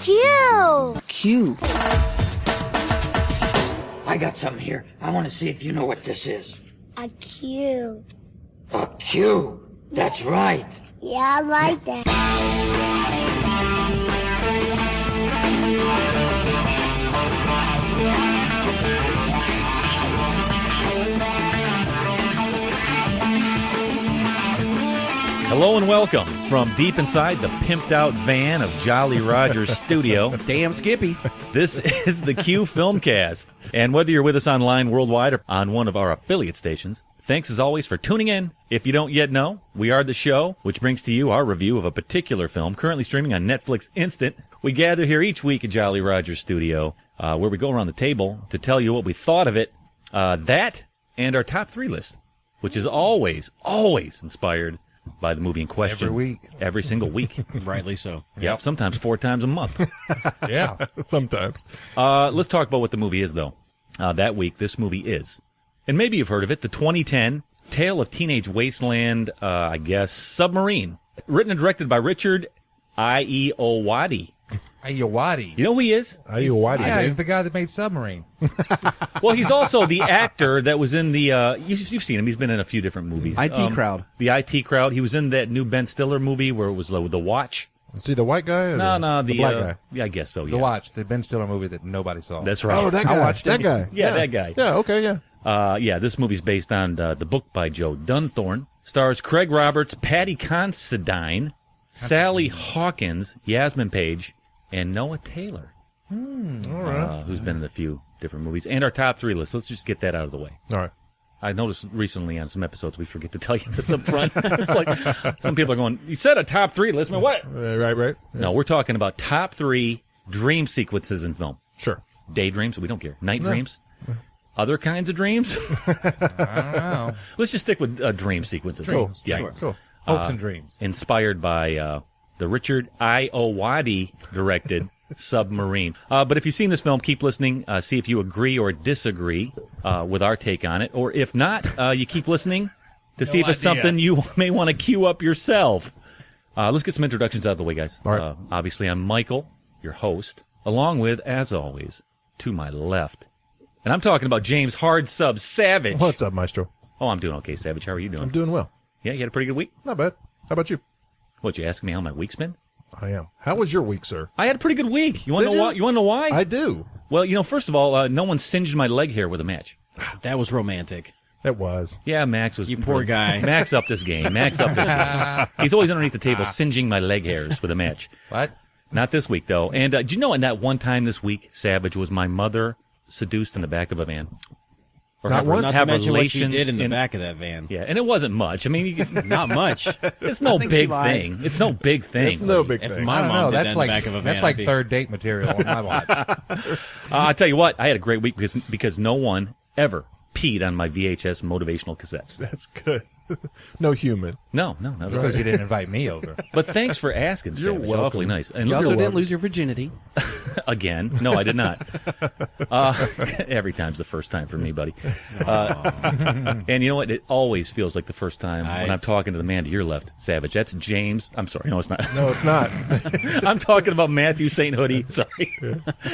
Q. Q. I got something here. I want to see if you know what this is. A Q. A Q. That's right. Yeah, I like that. Hello and welcome from deep inside the pimped-out van of Jolly Roger's studio. Damn Skippy. This is the Q Filmcast. And whether you're with us online worldwide or on one of our affiliate stations, thanks as always for tuning in. If you don't yet know, we are the show which brings to you our review of a particular film currently streaming on Netflix Instant. We gather here each week at Jolly Roger's studio where we go around the table to tell you what we thought of it. That and our top 3 list, which is always inspired by the movie in question. Every week. Every single week. Rightly so. Yep, sometimes 4 times a month. Yeah, sometimes. Let's talk about what the movie is, though. That week, this movie is, and maybe you've heard of it, the 2010 Tale of Teenage Wasteland, Submarine. Written and directed by Richard Ayoade. Ayoade. You know who he is? Ayoade. Yeah, he's the guy that made Submarine. Well, he's also the actor that was in the, you've seen him, he's been in a few different movies. IT Crowd. The IT Crowd. He was in that new Ben Stiller movie where it was The Watch. Is he the white guy? Or No, the black guy. Yeah, I guess so, yeah. The Watch, the Ben Stiller movie that nobody saw. That's right. Oh, that guy. I watched that it. guy. Yeah, that guy. Yeah, okay, yeah. Yeah, this movie's based on the book by Joe Dunthorne. Stars Craig Roberts, Patty Considine, Sally Hawkins, Yasmin Paige, and Noah Taylor, All right. who's been in a few different movies. And our top 3 list. Let's just get that out of the way. All right. I noticed recently on some episodes we forget to tell you this up front. It's like some people are going, you said a top 3 list. I mean, what? Right. Yeah. No, we're talking about top 3 dream sequences in film. Sure. Daydreams, we don't care. Night dreams. Other kinds of dreams. I don't know. Let's just stick with dream sequences. Dreams. Yeah. Sure. Cool. Hopes and dreams. Inspired by the Richard Ayoade directed Submarine. But if you've seen this film, keep listening. See if you agree or disagree with our take on it. Or if not, you keep listening to see if it's something you may want to queue up yourself. Let's get some introductions out of the way, guys. All right. Obviously, I'm Michael, your host, along with, as always, to my left. And I'm talking about James Hard Sub Savage. What's up, Maestro? Oh, I'm doing okay, Savage. How are you doing? I'm doing well. Yeah, you had a pretty good week? Not bad. How about you? What, you asking me how my week's been? I am. How was your week, sir? I had a pretty good week. You want to Did know you? why? You want to know why? I do. Well, first of all, no one singed my leg hair with a match. That was romantic. It was. Yeah, Max was. You poor guy. Max up this game. He's always underneath the table singeing my leg hairs with a match. What? Not this week, though. And do you know, in that one time this week, Savage, was my mother seduced in the back of a van? Or Not have, once? Not to have mention what she relations did in the back of that van. Yeah, and it wasn't much. I mean, Not much. it's no think she big lied. thing. It's no big thing. It's no big If thing. my I don't mom know. did that That's in like the back of a van. that's like I'd be- third date material on my watch. I'll tell you what, I had a great week because no one ever peed on my VHS motivational cassettes. That's good. No human. No, that was Because you didn't invite me over. But thanks for asking, You're Savage. welcome. Awfully nice. And You also listen- didn't lose your virginity. Again. No, I did not. Every time's the first time for me, buddy. And you know what? It always feels like the first time when I'm talking to the man to your left, Savage. That's James. I'm sorry. No, it's not. No, it's not. I'm talking about Matthew St. Hoodie. Sorry.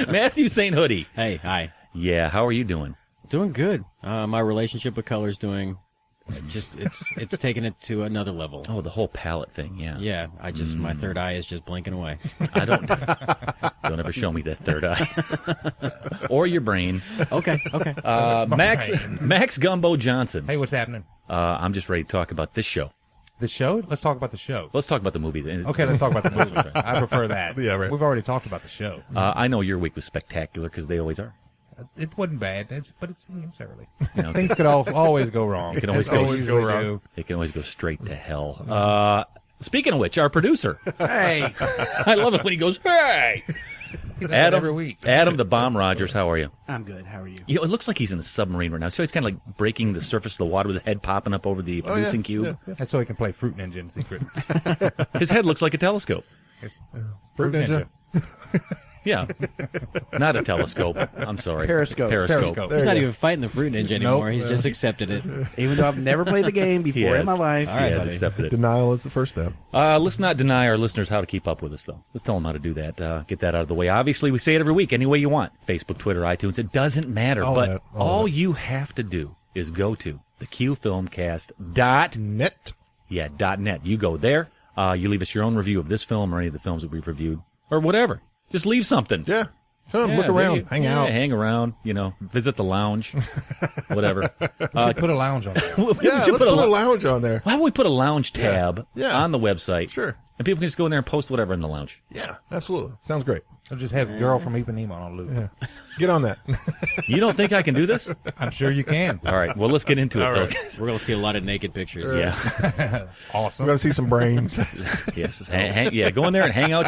Matthew St. Hoodie. Hey, hi. Yeah, how are you doing? Doing good. My relationship with color's doing it's taking it to another level. Oh, the whole palette thing, yeah. Yeah, my third eye is just blinking away. I don't ever show me that third eye. Or your brain. Okay. Max Gumbo Johnson. Hey, what's happening? I'm just ready to talk about this show. The show? Let's talk about the show. Let's talk about the movie. Okay, let's talk about the movie. I prefer that. Yeah, right. We've already talked about the show. I know your week was spectacular because they always are. It wasn't bad, but it's early. know, Things could always go wrong. It can always As go they wrong. do. It can always go straight to hell. Speaking of which, our producer. Hey. I love it when he goes, hey! He does that every week. Adam the Bomb Rogers, how are you? I'm good. How are you? You know, it looks like he's in a submarine right now. So he's kind of like breaking the surface of the water with his head popping up over the producing cube. Yeah. That's so he can play Fruit Ninja in secret. His head looks like a telescope. It's Fruit Ninja. Yeah. Not a telescope. I'm sorry. Periscope. Periscope. He's not even fighting the fruit ninja anymore. He's just accepted it. Even though I've never played the game before has. in my life. All right, He has buddy. accepted it. Denial is the first step. Let's not deny our listeners how to keep up with us, though. Let's tell them how to do that. Get that out of the way. Obviously, we say it every week, any way you want. Facebook, Twitter, iTunes. It doesn't matter. All but that, all that. you have to do is go to theqfilmcast.net. Net. .net. You go there. You leave us your own review of this film or any of the films that we've reviewed. Or whatever. Just leave something. Yeah. Come, look there around. you- Hang yeah, out. Hang around. Visit the lounge. Whatever. We should put a lounge on there. We Yeah, should let's put a lo- lounge on there. Why don't we put a lounge tab Yeah. on the website? Sure. And people can just go in there and post whatever in the lounge. Yeah, absolutely. Sounds great. I'll just have Girl from Ipanema on loop. Yeah. Get on that. You don't think I can do this? I'm sure you can. All right. Well, let's get into it, though. We're going to see a lot of naked pictures. Yeah. We're Awesome. going to see some brains. Yes. Go in there and hang out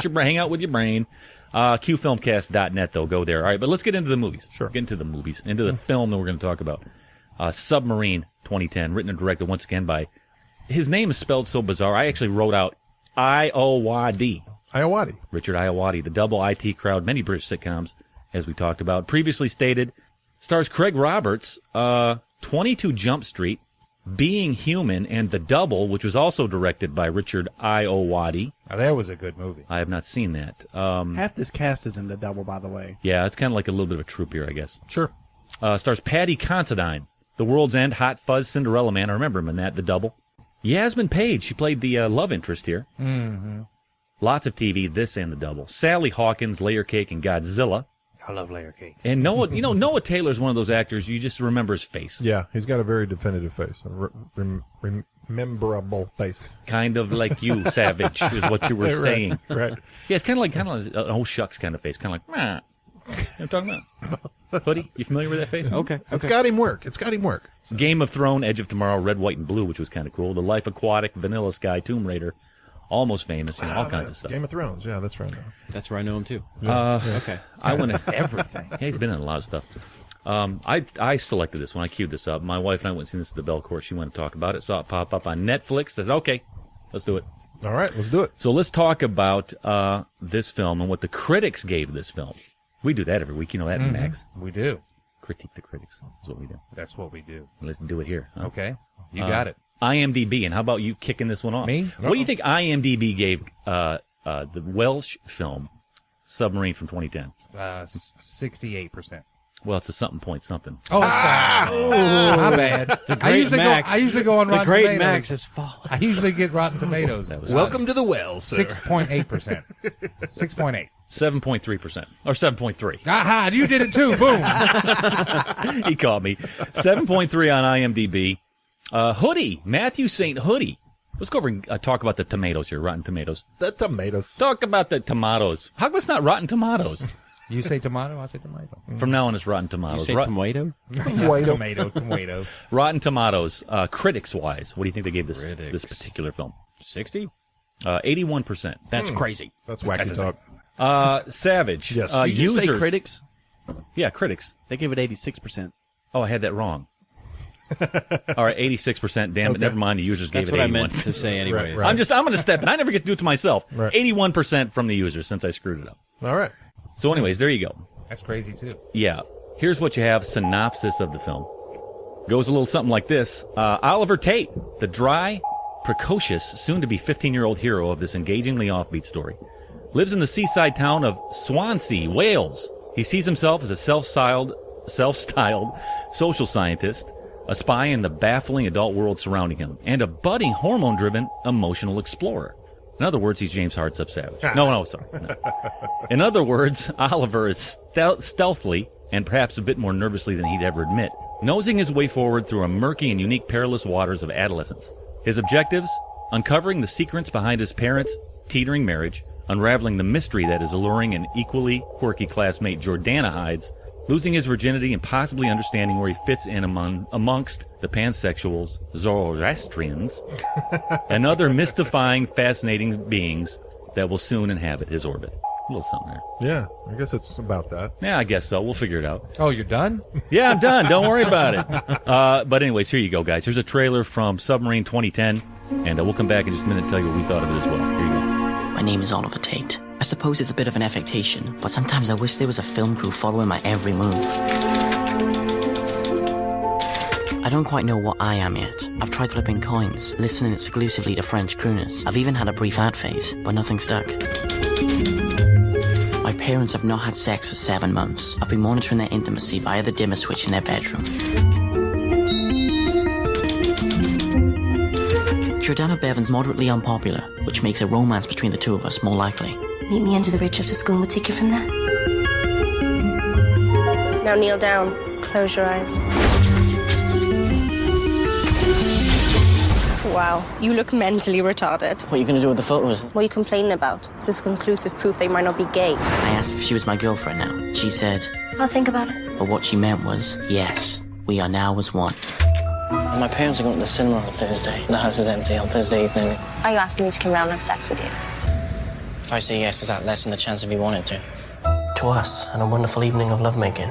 with your brain. QFilmcast.net, though. Go there. All right. But let's get into the movies. Sure. Get into the movies. Into the film that we're going to talk about. Submarine 2010, written and directed once again by, his name is spelled so bizarre. I actually wrote out Ayoade. Ayoade. Richard Ayoade, the double IT crowd, many British sitcoms, as we talked about. Previously stated, stars Craig Roberts, 22 Jump Street, Being Human, and The Double, which was also directed by Richard Ayoade. Now, that was a good movie. I have not seen that. Half this cast is in the double, by the way. Yeah, it's kind of like a little bit of a troupe here, I guess. Sure. Stars Paddy Considine, The World's End, Hot Fuzz, Cinderella Man. I remember him in that, The Double. Yasmin Paige, she played the love interest here. Mm-hmm. Lots of TV, this and The Double. Sally Hawkins, Layer Cake, and Godzilla. I love Layer Cake. And Noah Taylor's one of those actors, you just remember his face. Yeah, he's got a very definitive face. A rememberable face. Kind of like you, Savage, is what you were saying. Right. Yeah, it's kind of like an oh shucks kind of face. Kind of like, meh. You know what I'm talking about? Hoodie, you familiar with that face? Okay. It's got him work. Game of Thrones, Edge of Tomorrow, Red, White, and Blue, which was kind of cool. The Life Aquatic, Vanilla Sky, Tomb Raider, Almost Famous, all kinds of stuff. Game of Thrones. Yeah, that's right. That's where I know him, too. Okay. I went to everything. Yeah, he's been in a lot of stuff. I selected this when I queued this up. My wife and I went and seen this at the Belcourt. She wanted to talk about it. Saw it pop up on Netflix. Says, okay, let's do it. All right, let's do it. So let's talk about this film and what the critics gave this film. We do that every week. You know that, Max? We do. Critique the critics is what we do. That's what we do. Let's do it here. Huh? Okay. You got it. IMDb, and how about you kicking this one off? Me? What do you think IMDb gave the Welsh film Submarine from 2010? 68%. Well, it's a something point something. Oh, sorry. My bad. I usually go on The Rotten great Tomatoes. Max has fallen. I usually get Rotten Tomatoes. That was Welcome to the well, sir. 6.8%. 6.8. 7.3%. Or 7.3. Aha, you did it too. Boom. He caught me. 7.3 on IMDb. Hoodie. Matthew St. Hoodie. Let's go over and talk about the tomatoes here, Rotten Tomatoes. The tomatoes. Talk about the tomatoes. How come it's not Rotten Tomatoes? You say tomato, I say tomato. From now on, it's Rotten You Tomatoes. say tomato? Tomato. Rotten Tomatoes, critics-wise, what do you think they gave this particular film? 60? 81%. That's crazy. That's wacky talk. Savage. Yes. Did you Users. say critics? Yeah, critics. They give it 86%. Oh, I had that wrong. All right, 86%. Damn it. Never mind. The users gave That's it what 81. I meant to say anyway. Right. I'm going to step in. I never get to do it to myself. Right. 81% from the users since I screwed it up. All right. So anyways, there you go. That's crazy too. Yeah. Here's what you have. Synopsis of the film. Goes a little something like this. Oliver Tate, the dry, precocious, soon-to-be 15-year-old hero of this engagingly offbeat story, lives in the seaside town of Swansea, Wales. He sees himself as a self-styled social scientist, a spy in the baffling adult world surrounding him, and a budding hormone-driven emotional explorer. In other words, he's James Hardsub Savage. No, sorry. No. In other words, Oliver is stealthily, and perhaps a bit more nervously than he'd ever admit, nosing his way forward through a murky and unique perilous waters of adolescence. His objectives? Uncovering the secrets behind his parents' teetering marriage, unraveling the mystery that his alluring and equally quirky classmate Jordana hides, losing his virginity and possibly understanding where he fits in amongst the pansexuals, Zoroastrians, and other mystifying, fascinating beings that will soon inhabit his orbit. A little something there. Yeah, I guess it's about that. Yeah, I guess so. We'll figure it out. Oh, you're done? Yeah, I'm done. Don't worry about it. But anyways, here you go, guys. Here's a trailer from Submarine 2010, and we'll come back in just a minute and tell you what we thought of it as well. Here you go. My name is Oliver Tate. I suppose it's a bit of an affectation, but sometimes I wish there was a film crew following my every move. I don't quite know what I am yet. I've tried flipping coins, listening exclusively to French crooners. I've even had a brief ad phase, but nothing stuck. My parents have not had sex for 7 months. I've been monitoring their intimacy via the dimmer switch in their bedroom. Jordana Bevan's moderately unpopular, which makes a romance between the two of us more likely. Meet me into the ridge after school and we'll take it from there. Now kneel down. Close your eyes. Wow, you look mentally retarded. What are you going to do with the photos? What are you complaining about? This is conclusive proof they might not be gay. I asked if she was my girlfriend now. She said, I'll think about it. but what she meant was, yes, we are now as one. My parents are going to the cinema on Thursday. The house is empty on Thursday evening. Are you asking me to come round and have sex with you? If I say yes, is that less than the chance if you wanted to? To us, and a wonderful evening of lovemaking.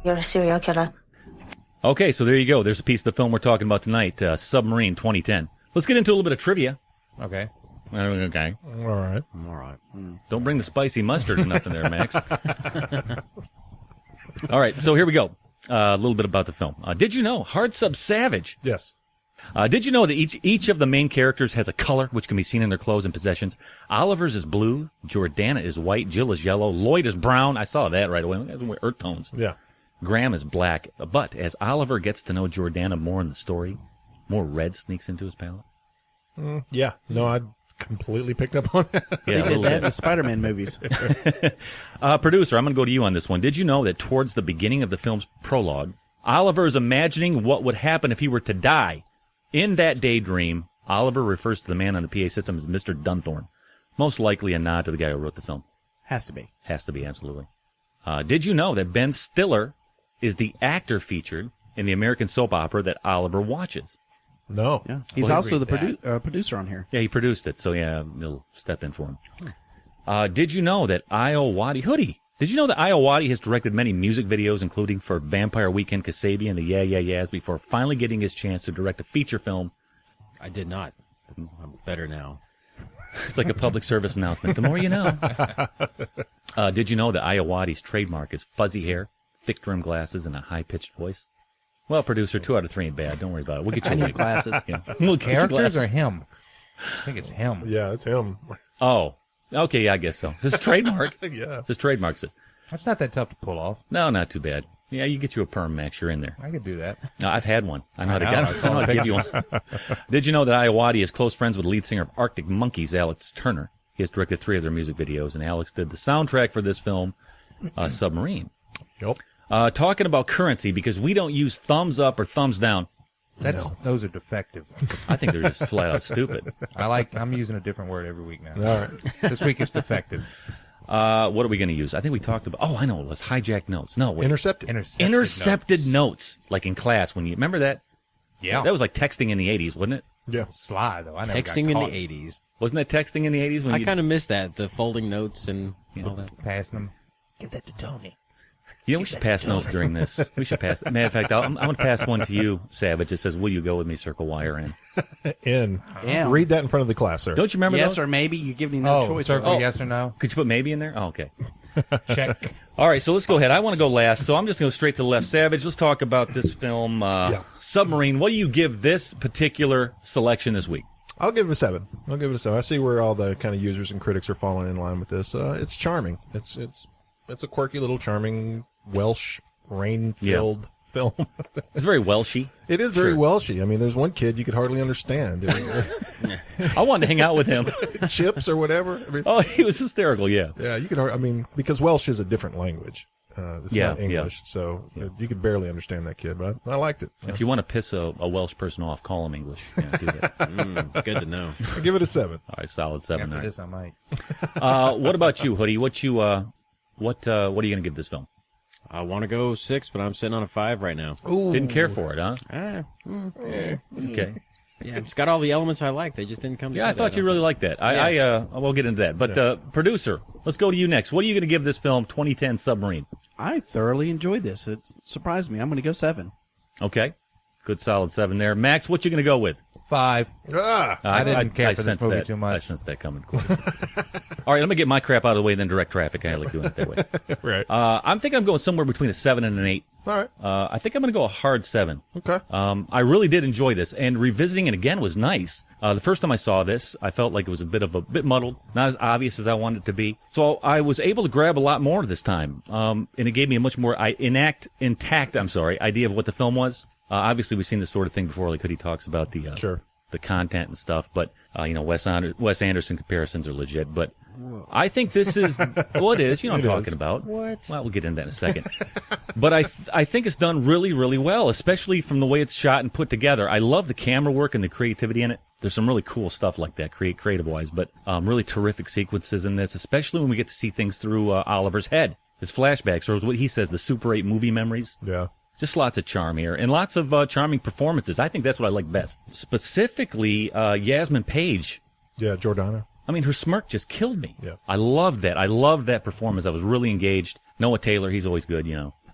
You're a serial killer. Okay, so there you go. There's a piece of the film we're talking about tonight, Submarine 2010. Let's get into a little bit of trivia. Okay. Okay. All right. All right. Don't bring the spicy mustard or nothing there, Max. All right, so here we go. A little bit about the film. Did you know, Hard Sub Savage? Yes. Did you know that each of the main characters has a color which can be seen in their clothes and possessions? Oliver's is blue, Jordana is white, Jill is yellow, Lloyd is brown. I saw that right away. That's earth tones. Yeah. Graham is black. But as Oliver gets to know Jordana more in the story, more red sneaks into his palette. Yeah. No, I completely picked up on that. Yeah, They did that in the Spider-Man movies. Producer, I'm going to go to you on this one. Did you know that towards the beginning of the film's prologue, Oliver is imagining what would happen if he were to die? In that daydream, Oliver refers to the man on the PA system as Mr. Dunthorne. Most likely a nod to the guy who wrote the film. Has to be. Has to be, absolutely. Did you know that Ben Stiller is the actor featured in the American soap opera that Oliver watches? No. Yeah. He's also the producer on here. Yeah, he produced it, so yeah, he'll step in for him. Did you know that Ayoade Hoodie? Did you know that Ayoade has directed many music videos, including for Vampire Weekend, Kasabian, and the Yeah Yeah Yeahs, before finally getting his chance to direct a feature film? I did not. I'm better now. It's like a public service announcement. The more you know. Did you know that Ayowade's trademark is fuzzy hair, thick trim glasses, and a high-pitched voice? Well, producer, 2 out of 3 ain't bad. Don't worry about it. We'll get you I need later. glasses. Yeah. We'll get you Characters glasses. or him? I think it's him. Yeah, it's him. Oh, okay, yeah, I guess so. This is trademark. Yeah. This is trademark. That's not that tough to pull off. No, not too bad. Yeah, you get you a perm, Max. You're in there. I could do that. No, I've had one. I know how to I get. know, I I saw know how to the give you one. Did you know that Ayoade is close friends with lead singer of Arctic Monkeys, Alex Turner? He has directed 3 of their music videos, and Alex did the soundtrack for this film, Submarine. Yep. Talking about currency, because we don't use thumbs up or thumbs down. Those are defective. I think they're just flat out stupid. I'm using a different word every week now. All right. This week is defective. What are we going to use? I think we talked about. Oh, I know. Let's hijack notes. No, wait. Intercepted. Intercepted notes, like in class when you remember that. Yeah. That was like texting in the 80s, wasn't it? Yeah. Sly, though. I never Texting got in caught the 80s. Wasn't that texting in the 80s? When I you kind of missed that, the folding notes and all that. passing them. Give that to Tony. You know, we should pass notes during this. We should pass. Matter of fact, I'm going to pass one to you, Savage. It says, "Will you go with me?" Circle Y or N. In. Yeah. Read that in front of the class, sir. Don't you remember Yes those? or maybe. You're giving no choice. Circle yes or no. Could you put maybe in there? Oh, okay. Check. All right, so let's go ahead. I want to go last, so I'm just going to go straight to the left. Savage, let's talk about this film, Submarine. What do you give this particular selection this week? I'll give it a 7. I see where all the kind of users and critics are falling in line with this. It's charming. It's a quirky little charming Welsh rain-filled film. It's very Welshy. It is very Welshy. I mean, there's one kid you could hardly understand. It was, I wanted to hang out with him. Chips or whatever. I mean, Oh, he was hysterical, yeah. yeah, you could. I mean, because Welsh is a different language. It's not English, so you could barely understand that kid. But I liked it. If you want to piss a Welsh person off, call him English. Yeah, do that. Good to know. I give it a 7. All right, solid 7. After All right. this, I might. What about you, Hoodie? What are you going to give this film? I want to go 6, but I'm sitting on a 5 right now. Didn't care for it, huh? Okay. Yeah, it's got all the elements I like. They just didn't come together. Yeah, I thought you really liked that. I will get into that. But producer, let's go to you next. What are you going to give this film, 2010 Submarine? I thoroughly enjoyed this. It surprised me. I'm going to go 7. Okay. Good solid 7 there. Max, what you going to go with? 5. I didn't care for this sensed movie that. too much. I sensed that coming. All right, let me get my crap out of the way, then direct traffic. I like doing it that way. Right. I'm thinking I'm going somewhere between a 7 and an 8. All right. I think I'm going to go a hard 7. Okay. I really did enjoy this, and revisiting it again was nice. The first time I saw this, I felt like it was a bit muddled, not as obvious as I wanted it to be. So I was able to grab a lot more this time, and it gave me a much more intact idea of what the film was. Obviously, we've seen this sort of thing before, like Hoodie talks about the content and stuff, but Wes Anderson comparisons are legit. But I think this is what it is. You know what I'm talking about. What? Well, we'll get into that in a second. But I think it's done really, really well, especially from the way it's shot and put together. I love the camera work and the creativity in it. There's some really cool stuff like that, creative-wise, but really terrific sequences in this, especially when we get to see things through Oliver's head, his flashbacks, or what he says, the Super 8 movie memories. Yeah. Just lots of charm here, and lots of charming performances. I think that's what I like best. Specifically, Yasmin Paige. Yeah, Jordana. I mean, her smirk just killed me. Yeah. I loved that. I loved that performance. I was really engaged. Noah Taylor, he's always good,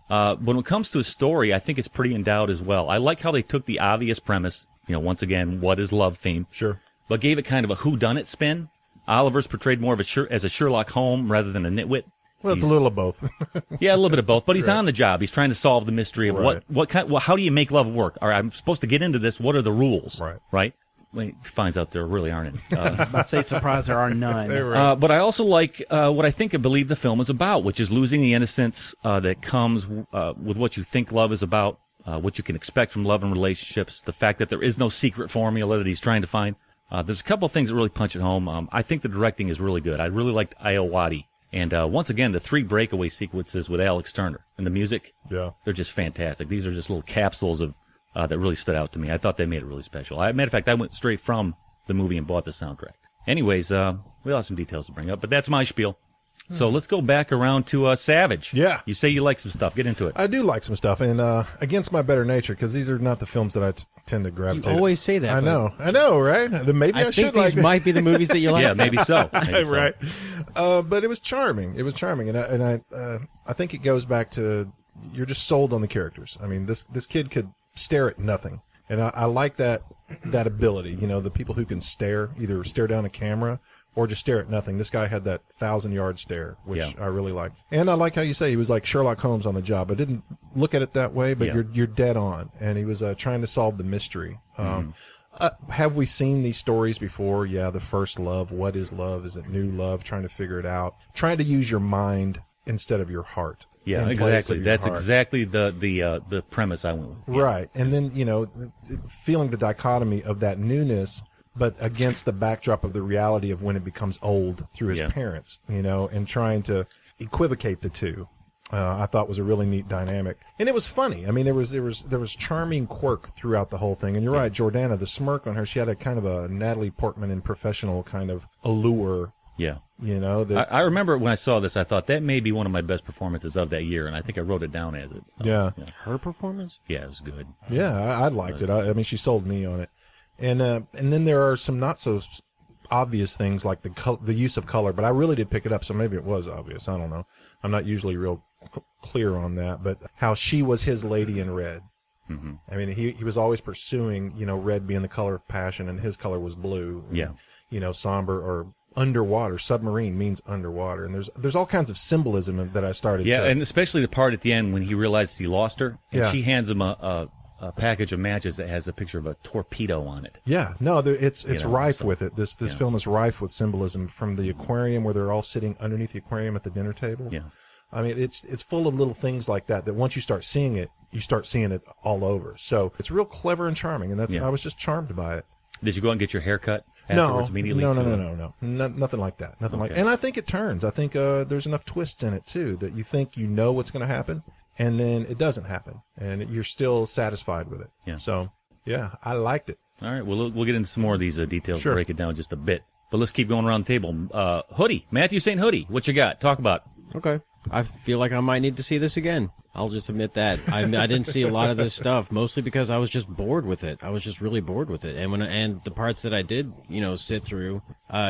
But when it comes to a story, I think it's pretty endowed as well. I like how they took the obvious premise, once again, what is love theme? Sure. But gave it kind of a whodunit spin. Oliver's portrayed more of as a Sherlock Holmes rather than a nitwit. Well, it's a little of both. Yeah, a little bit of both. But he's on the job. He's trying to solve the mystery of how do you make love work? All right, I'm supposed to get into this. What are the rules? Right? When he finds out there really aren't any. I was about to say, surprise, there are none. But I also like what I believe the film is about, which is losing the innocence that comes with what you think love is about, what you can expect from love and relationships, the fact that there is no secret formula that he's trying to find. There's a couple of things that really punch it home. I think the directing is really good. I really liked Ayoade. And once again, the 3 breakaway sequences with Alex Turner and the music, they're just fantastic. These are just little capsules of that really stood out to me. I thought they made it really special. Matter of fact, I went straight from the movie and bought the soundtrack. Anyways, we all have some details to bring up, but that's my spiel. So let's go back around to Savage. Yeah. You say you like some stuff. Get into it. I do like some stuff, and against my better nature, because these are not the films that I tend to gravitate. You always say that. I know, right? Then maybe I should think these might be the movies that you like. Yeah, maybe so. Right. But it was charming. It was charming, and I think it goes back to you're just sold on the characters. I mean, this kid could stare at nothing, and I like that ability. The people who can either stare down a camera or just stare at nothing. This guy had that 1,000-yard stare, which I really liked. And I like how you say he was like Sherlock Holmes on the job. I didn't look at it that way, but you're dead on. And he was trying to solve the mystery. Have we seen these stories before? Yeah, the first love. What is love? Is it new love? Trying to figure it out. Trying to use your mind instead of your heart. Yeah, exactly. That's exactly the premise I went with. Right. And then, feeling the dichotomy of that newness, but against the backdrop of the reality of when it becomes old through his parents, and trying to equivocate the two, I thought was a really neat dynamic. And it was funny. I mean, there was charming quirk throughout the whole thing. And you're right, Jordana, the smirk on her, she had a kind of a Natalie Portman in Professional kind of allure. Yeah. That I remember when I saw this, I thought that may be one of my best performances of that year, and I think I wrote it down as it. So, yeah. Her performance? Yeah, it was good. Yeah, I liked it. I mean, she sold me on it. And then there are some not so obvious things like the use of color, but I really did pick it up, so maybe it was obvious. I don't know. I'm not usually real clear on that, but how she was his lady in red. Mm-hmm. I mean, he was always pursuing, red being the color of passion, and his color was blue. And, somber or underwater. Submarine means underwater, and there's all kinds of symbolism that I started. Yeah, and especially the part at the end when he realizes he lost her, and she hands him a package of matches that has a picture of a torpedo on it. Yeah, no, it's rife with it. This film is rife with symbolism, from the aquarium where they're all sitting underneath the aquarium at the dinner table. Yeah, I mean, it's full of little things like that once you start seeing it, you start seeing it all over. So it's real clever and charming, and I was just charmed by it. Did you go and get your hair cut afterwards immediately? No. Nothing like that. Nothing like. And I think it turns. I think there's enough twists in it too that you think you know what's going to happen, and then it doesn't happen, and you're still satisfied with it. Yeah. So I liked it. All right. Well, we'll get into some more of these details. Sure. Break it down just a bit, but let's keep going around the table. Hoodie, Matthew St. Hoodie, what you got? Talk about it. Okay. I feel like I might need to see this again. I'll just admit that. I didn't see a lot of this stuff, mostly because I was just bored with it. I was just really bored with it. And the parts that I did, sit through,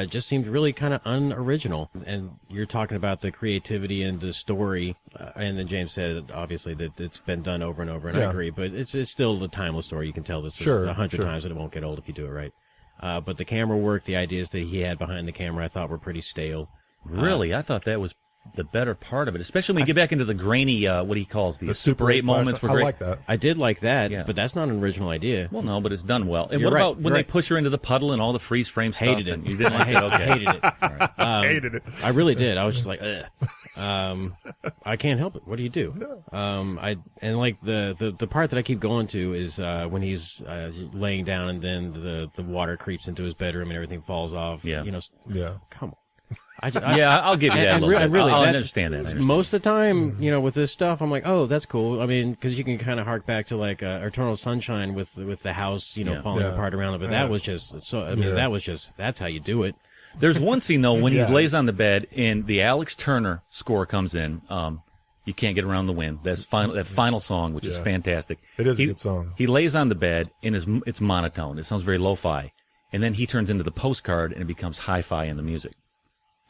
just seemed really kind of unoriginal. And you're talking about the creativity and the story. and then James said, obviously, that it's been done over and over, and I agree, but it's still a timeless story. You can tell this 100 times, and it won't get old if you do it right. But the camera work, the ideas that he had behind the camera, I thought were pretty stale. Really? I thought that was the better part of it, especially when you get back into the grainy, what he calls the Super 8 moments. Were great. I like that. I did like that, but that's not an original idea. Well, no, but it's done well. And what about when they push her into the puddle and all the freeze frame stuff? Hated it. You didn't like it? Okay. Hated it. Right. Hated it. I really did. I was just like, ugh. I can't help it. What do you do? The part that I keep going to is when he's laying down and then the water creeps into his bedroom and everything falls off. Yeah. Come on. I'll give you that. I understand that. Most of the time, with this stuff, I'm like, oh, that's cool. I mean, because you can kind of hark back to like Eternal Sunshine with the house, falling apart around it. But that was just so. I mean, that's how you do it. There's one scene though when he lays on the bed and the Alex Turner score comes in. You Can't Get Around the Wind. That final song, which is fantastic. It is a good song. He lays on the bed and it's monotone. It sounds very lo-fi, and then he turns into the postcard and it becomes hi-fi in the music.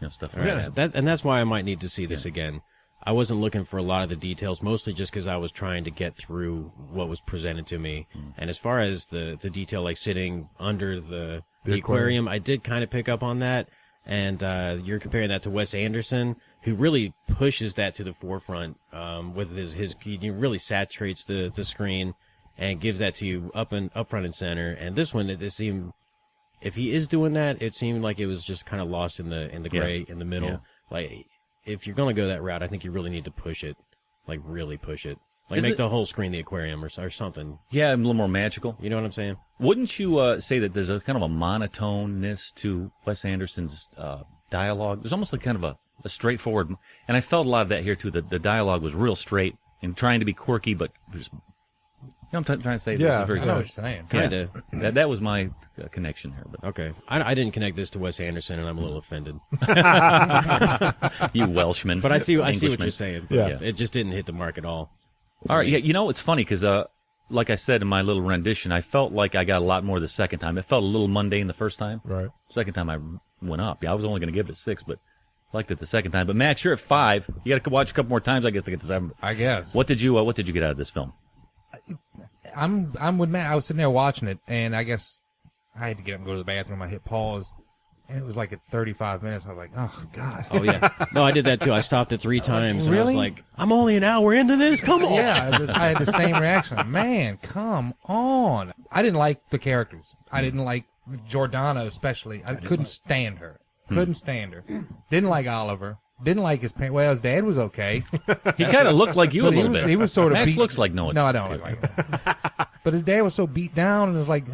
Stuff like that. And that's why I might need to see this again. I wasn't looking for a lot of the details, mostly just because I was trying to get through what was presented to me. And as far as the detail, like sitting under the aquarium, I did kind of pick up on that. And you're comparing that to Wes Anderson, who really pushes that to the forefront with his he really saturates the screen and gives that to you up front and center. And this one, it seemed... If he is doing that, it seemed like it was just kind of lost in the gray in the middle. Yeah. Like, if you're going to go that route, I think you really need to push it, like really push it, like make the whole screen the aquarium or something. Yeah, a little more magical. You know what I'm saying? Wouldn't you say that there's a kind of a monotoneness to Wes Anderson's dialogue? There's almost like kind of a straightforward, and I felt a lot of that here too. The dialogue was real straight and trying to be quirky, but just. I'm trying to say this is very good. I know what you're saying. Kind of. That was my connection here. But. Okay. I didn't connect this to Wes Anderson, and I'm a little offended. You Welshman. But I see what you're saying. Yeah. It just didn't hit the mark at all. All right. Yeah, it's funny because, like I said in my little rendition, I felt like I got a lot more the second time. It felt a little mundane the first time. Right. Second time I went up. Yeah, I was only going to give it a 6, but liked it the second time. But Max, you're at 5. You got to watch a couple more times, I guess, to get to 7. I guess. What did you get out of this film? I'm with Matt. I was sitting there watching it, and I guess I had to get up and go to the bathroom. I hit pause, and it was like at 35 minutes. I was like, oh, God. Oh, yeah. No, I did that, too. I stopped it 3 times, and really? I was like, I'm only an hour into this. Come on. Yeah, I had the same reaction. Man, come on. I didn't like the characters. I didn't like Jordana especially. I couldn't stand her. Couldn't stand her. Didn't like Oliver. Didn't like his parents. Well, his dad was okay. He kind of looked like you a little bit. He was sort of Max beat. looks like Noah. No, I don't look like him. But his dad was so beat down, and it was like,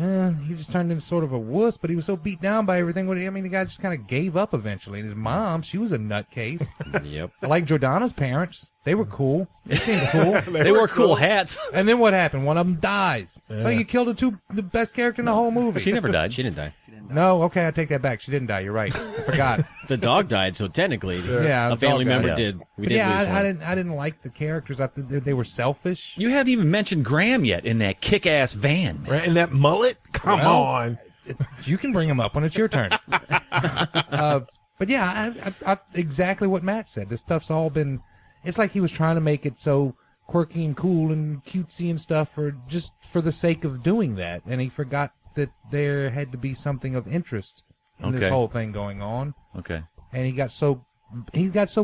he just turned into sort of a wuss, but he was so beat down by everything. I mean, the guy just kind of gave up eventually. And his mom, she was a nutcase. Yep. I like Jordana's parents. They were cool. They seemed cool. They wore cool hats. And then what happened? One of them dies. Yeah. Well, you killed the best character in the whole movie. She never died. She didn't die. No, okay, I take that back. She didn't die. You're right. I forgot. The dog died, so technically, a family member did. I didn't like the characters. I thought they were selfish. You haven't even mentioned Graham yet in that kick-ass van, man. Right, and that mullet? Come on. You can bring him up when it's your turn. But yeah, I exactly what Matt said. This stuff's all been. It's like he was trying to make it so quirky and cool and cutesy and stuff, or just for the sake of doing that, and he forgot that there had to be something of interest in this whole thing going on. Okay. And he got so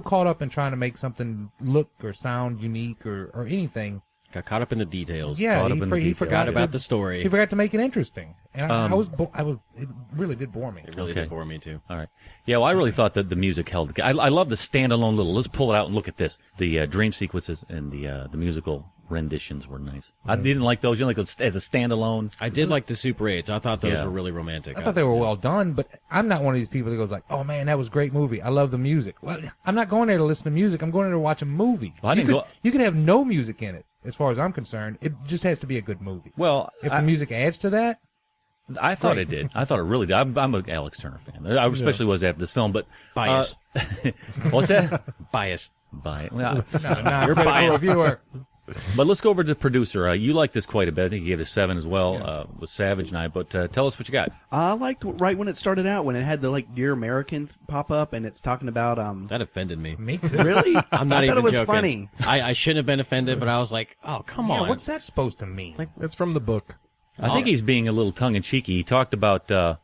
caught up in trying to make something look or sound unique or anything. Got caught up in the details. Yeah, he forgot about the story. He forgot to make it interesting. And it really did bore me. It really did bore me too. All right. Yeah, well, I really thought that the music held. I love the standalone little. Let's pull it out and look at this. The dream sequences and the musical renditions were nice. I didn't like those. You like those as a standalone. I did like the Super 8s. I thought those were really romantic. I thought they were well done, but I'm not one of these people that goes like, "Oh man, that was a great movie. I love the music." Well, I'm not going there to listen to music. I'm going there to watch a movie. Well, you could have no music in it, as far as I'm concerned. It just has to be a good movie. Well, if the music adds to that. I thought it did. I thought it really did. I'm an Alex Turner fan. I especially was after this film, but bias. What's that? Bias. Well, you're a biased reviewer. But let's go over to the producer. You like this quite a bit. I think you gave it a 7 as well with Savage Night. But tell us what you got. I liked right when it started out, when it had the Dear Americans pop up, and it's talking about That offended me. Me too. Really? I'm not I even thought it was joking. funny. I shouldn't have been offended, but I was like, oh, come Yeah, on. what's that supposed to mean? It's from the book. I think he's being a little tongue-in-cheeky. He talked about the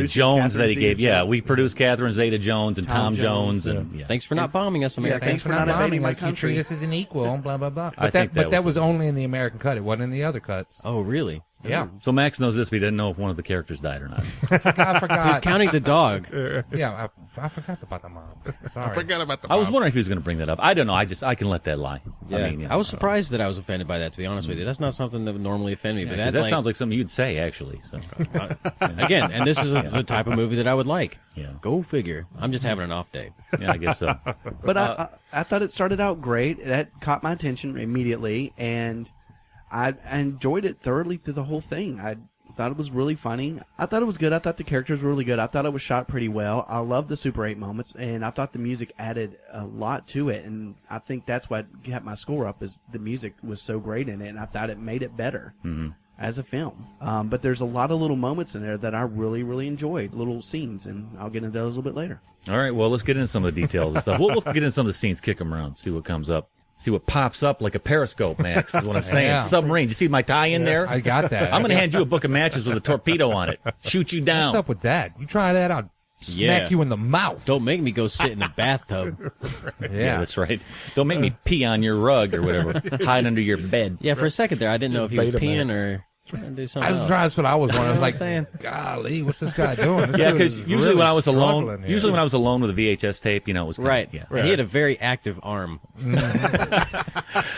Jones that he Catherine gave. Zeta Yeah, Jones. we produced Catherine Zeta-Jones and Tom Jones. Jones, And, Thanks for not bombing us, America. thanks for not bombing invading my us. You country. treat us as an equal, blah, blah, blah. I think That was only in the American cut. It wasn't in the other cuts. Oh, really? Yeah. So Max knows this, but he didn't know if one of the characters died or not. I forgot. Who's counting the dog? Yeah, I forgot about the mom. Sorry. I forgot about the I was mom. wondering if he was going to bring that up. I don't know. I can let that lie. Yeah. I mean, I was surprised that I was offended by that, to be honest with you. That's not something that would normally offend me. But 'cause that, that sounds like something you'd say, actually. So again, and this is the type of movie that I would like. Yeah. Go figure. I'm just having an off day. yeah, I guess so. But I thought it started out great. That caught my attention immediately, and I enjoyed it thoroughly through the whole thing. I thought it was really funny. I thought it was good. I thought the characters were really good. I thought it was shot pretty well. I loved the Super 8 moments, and I thought the music added a lot to it, and I think that's what got my score up, is the music was so great in it, and I thought it made it better. As a film. But there's a lot of little moments in there that I really, really enjoyed, little scenes, and I'll get into those a little bit later. All right, well, let's get into some of the details and stuff. We'll get into some of the scenes, kick them around, see what comes up. See what pops up like a periscope, Max, is what I'm saying. Yeah. Submarine. You see my tie in there? I got that. I'm going to hand you a book of matches with a torpedo on it. Shoot you down. What's up with that? You try that, I'll smack Yeah. you in the mouth. Don't make me go sit in the bathtub. Yeah, that's right. Don't make me pee on your rug or whatever. Hide under your bed. Yeah, for a second there, I didn't know if he was peeing Betamax. or trying to do something else. That's what I was wondering. I was like, saying? golly, what's this guy doing? This Yeah, dude because is usually really when I was alone, struggling here. when I was alone with a VHS tape, it was kinda, Right. Yeah. He had a very active arm.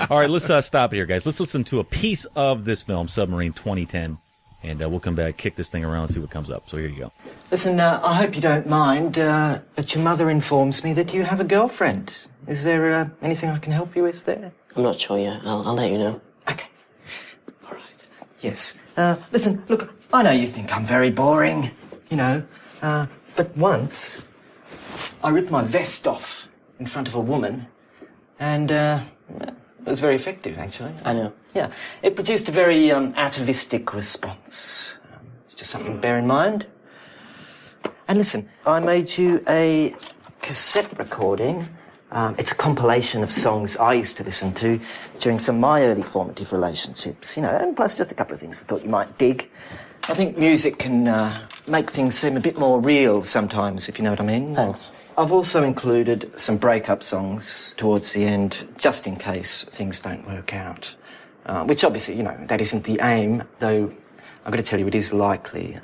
All right, let's stop it here, guys. Let's listen to a piece of this film, Submarine 2010, and we'll come back, kick this thing around, and see what comes up. So here you go. Listen, I hope you don't mind, but your mother informs me that you have a girlfriend. Is there anything I can help you with there? I'm not sure yet. I'll let you know. Okay. All right. Yes. Listen, look, I know you think I'm very boring, but once I ripped my vest off in front of a woman, and it was very effective, actually. I know. Yeah. It produced a very atavistic response. It's just something to bear in mind. And listen, I made you a cassette recording. It's a compilation of songs I used to listen to during some of my early formative relationships, and plus just a couple of things I thought you might dig. I think music can make things seem a bit more real sometimes, if you know what I mean. Thanks. I've also included some breakup songs towards the end, just in case things don't work out. Which obviously, that isn't the aim, though I've got to tell you, it is likely.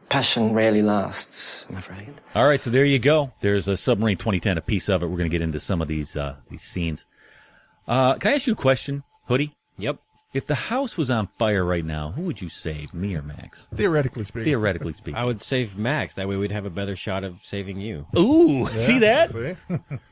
Passion rarely lasts, I'm afraid. All right, so there you go. There's a Submarine 2010, a piece of it. We're going to get into some of these scenes. Can I ask you a question, Hoodie? Yep. If the house was on fire right now, who would you save, me or Max? Theoretically speaking. Theoretically speaking. I would save Max. That way we'd have a better shot of saving you. Ooh, see that? See?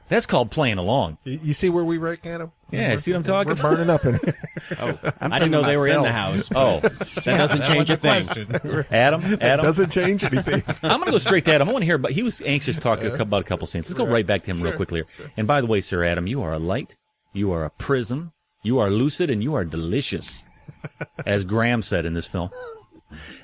That's called playing along. You see where we rank at him? Yeah, see what I'm talking We're burning up in here. Oh, I'm I didn't know saving they were in the myself. house. Oh, that doesn't change a thing. Adam? Doesn't change anything. I'm going to go straight to Adam. I want to hear about, he was anxious to talk about a couple scenes. Let's go right back to him real quickly here. And by the way, Sir Adam, you are a light, you are a prism, you are lucid, and you are delicious, as Graham said in this film.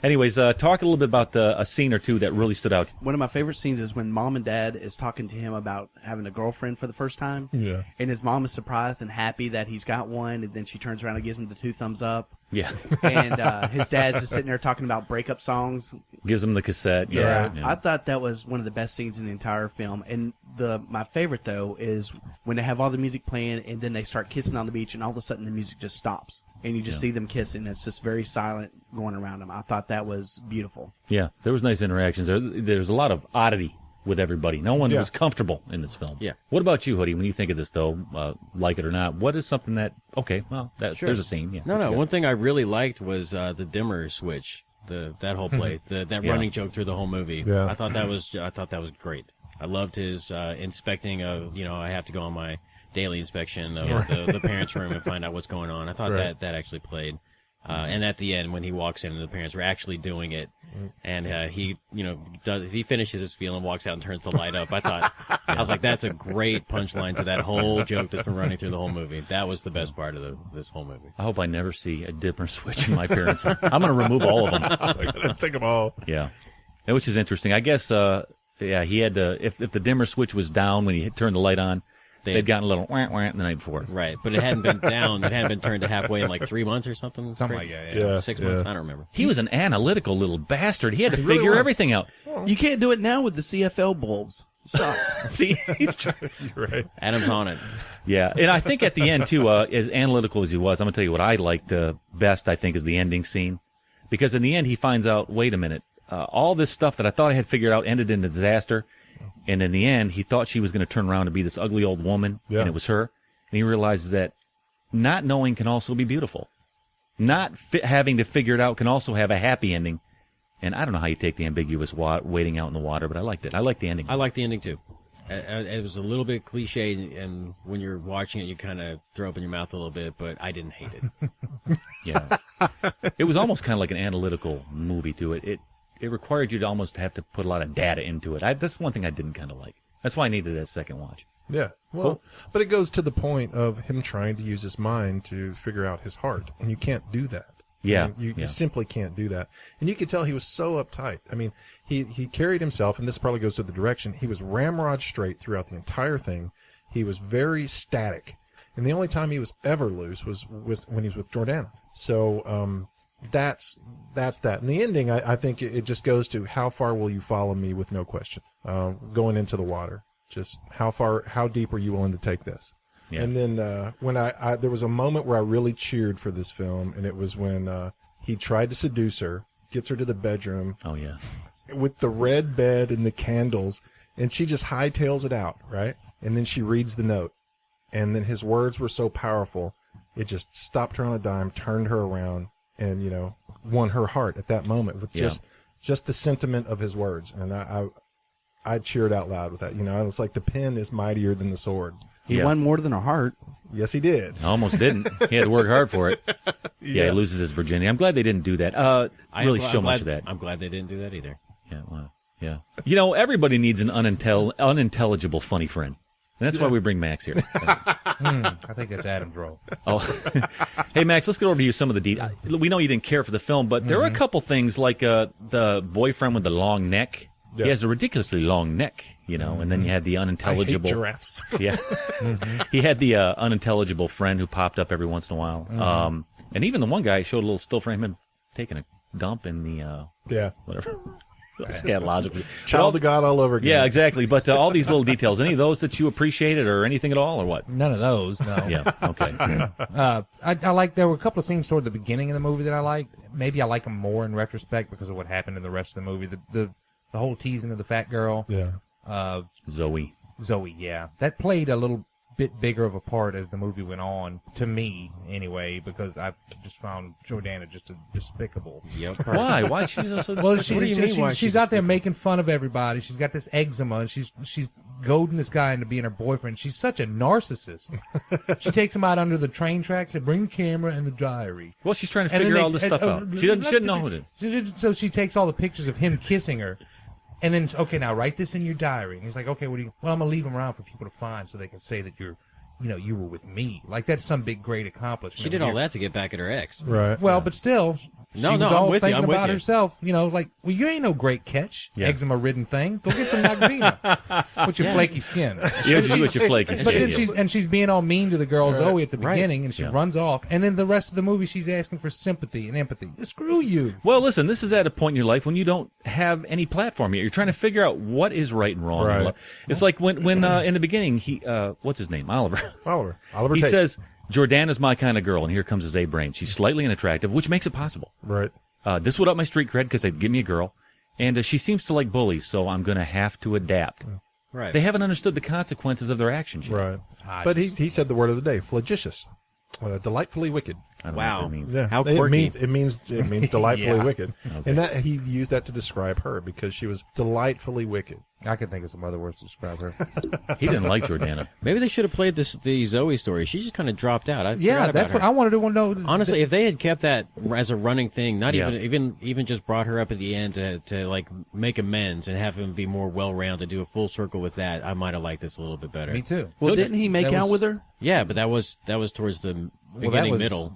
Anyways, talk a little bit about a scene or two that really stood out. One of my favorite scenes is when mom and dad is talking to him about having a girlfriend for the first time. Yeah. And his mom is surprised and happy that he's got one, and then she turns around and gives him the 2 thumbs up. Yeah. And his dad's just sitting there talking about breakup songs. Gives him the cassette. Yeah. Yeah. I thought that was one of the best scenes in the entire film. And my favorite, though, is when they have all the music playing and then they start kissing on the beach, and all of a sudden the music just stops. And you just see them kissing. It's just very silent going around them. I thought that was beautiful. Yeah, there was nice interactions. There's a lot of oddity with everybody. No one was comfortable in this film. Yeah. What about you, Hoodie? When you think of this, though, like it or not, what is something that, okay, well, there's a scene. Yeah. No. One thing I really liked was the dimmer switch. That whole play, that running joke through the whole movie. Yeah. I thought that was great. I loved his inspecting of, I have to go on my daily inspection of the parents' room and find out what's going on. I thought that actually played. And at the end, when he walks in and the parents were actually doing it, and he finishes his spiel and walks out and turns the light up, I was like, that's a great punchline to that whole joke that's been running through the whole movie. That was the best part of this whole movie. I hope I never see a dimmer switch in my parents' home. I'm going to remove all of them. Take them all. Yeah. Which is interesting. I guess, he had to, if the dimmer switch was down when he turned the light on, they'd gotten a little wah-wah the night before. Right, but it hadn't been down. It hadn't been turned to halfway in like 3 months or something. Something crazy. like that, yeah. 6 months, I don't remember. He was an analytical little bastard. He had to He really figure was. everything out. You can't do it now with the CFL bulbs. Sucks. See, he's trying. You're right. Adam's on it. Yeah, and I think at the end, too, as analytical as he was, I'm going to tell you what I liked best, I think, is the ending scene. Because in the end, he finds out, wait a minute, all this stuff that I thought I had figured out ended in a disaster. And in the end, he thought she was going to turn around and be this ugly old woman, and it was her. And he realizes that not knowing can also be beautiful. Not having to figure it out can also have a happy ending. And I don't know how you take the ambiguous waiting out in the water, but I liked it. I liked the ending. I liked the ending, too. It was a little bit cliche, and when you're watching it, you kind of throw up in your mouth a little bit, but I didn't hate it. Yeah. It was almost kind of like an analytical movie, too. It required you to almost have to put a lot of data into it. That's one thing I didn't kind of like. That's why I needed that second watch. Yeah. Well, but it goes to the point of him trying to use his mind to figure out his heart, and you can't do that. Yeah. I mean, you simply can't do that. And you could tell he was so uptight. I mean, he carried himself, and this probably goes to the direction, he was ramrod straight throughout the entire thing. He was very static. And the only time he was ever loose was when he was with Jordana. So, that's that. And the ending, I think it just goes to how far will you follow me with no question, going into the water. Just how deep are you willing to take this? Yeah. And then when I there was a moment where I really cheered for this film, and it was when he tried to seduce her, gets her to the bedroom. Oh, yeah. With the red bed and the candles, and she just hightails it out, right? And then she reads the note. And then his words were so powerful, it just stopped her on a dime, turned her around, and, won her heart at that moment with just the sentiment of his words. And I cheered out loud with that. It's like the pen is mightier than the sword. He won more than a heart. Yes, he did. Almost didn't. He had to work hard for it. Yeah, he loses his virginity. I'm glad they didn't do that. Really show much of that. I'm glad they didn't do that either. Yeah, well, yeah. Everybody needs an unintelligible funny friend. And that's why we bring Max here. I think that's Adam's role. Oh, hey Max, let's get over to you some of the details. We know you didn't care for the film, but there were a couple things like the boyfriend with the long neck. Yeah. He has a ridiculously long neck, and then you had the unintelligible. I hate giraffes. Yeah, he had the unintelligible friend who popped up every once in a while. And even the one guy showed a little still frame him taking a dump in the whatever. Scatologically. Child of God all over again. Yeah, exactly. But all these little details, any of those that you appreciated or anything at all, or what? None of those, no. Yeah, okay. I like, there were a couple of scenes toward the beginning of the movie that I liked. Maybe I like them more in retrospect because of what happened in the rest of the movie. The whole teasing of the fat girl. Yeah. Zoe, yeah. That played a little bit bigger of a part as the movie went on, to me anyway, because I just found Jordana just a despicable person. Why? Why she's so well, she's out there making fun of everybody. She's got this eczema, and she's goading this guy into being her boyfriend. She's such a narcissist. She takes him out under the train tracks and bring the camera and the diary. Well, she's trying to figure all this stuff out. She shouldn't know it. So she takes all the pictures of him kissing her. And then, okay, now write this in your diary. And he's like, okay, well, I'm going to leave them around for people to find so they can say that you were with me. Like, that's some big, great accomplishment. She did all that to get back at her ex. Right. Well, but still, she was all thinking about herself. Like, well, you ain't no great catch, eczema-ridden thing. Go get some Noxzema with your flaky skin. With your flaky skin. But she's being all mean to the girl Zoe at the beginning, and she runs off. And then the rest of the movie, she's asking for sympathy and empathy. Screw you. Well, listen, this is at a point in your life when you don't have any platform yet. You're trying to figure out what is right and wrong. Right. It's like when in the beginning, he what's his name? Oliver Tate. He says, Jordana's my kind of girl, and here comes his A brain. She's slightly unattractive, which makes it possible. Right. This would up my street cred because they'd give me a girl. And she seems to like bullies, so I'm going to have to adapt. Right. They haven't understood the consequences of their actions yet. Right. But he said the word of the day, flagitious. Delightfully wicked. I don't know Wow. what that means. Yeah, How quirky. it means delightfully Yeah. wicked, Okay. and that he used that to describe her because she was delightfully wicked. I can think of some other words to describe her. He didn't like Jordana. Maybe they should have played the Zoe story. She just kind of dropped out. I Yeah, forgot that's about what her. I wanted to know. Honestly, if they had kept that as a running thing, not Yeah. even just brought her up at the end to like make amends and have him be more well-rounded, do a full circle with that, I might have liked this a little bit better. Me too. Well, didn't he make That out was- with her? Yeah, but that was towards the beginning, middle.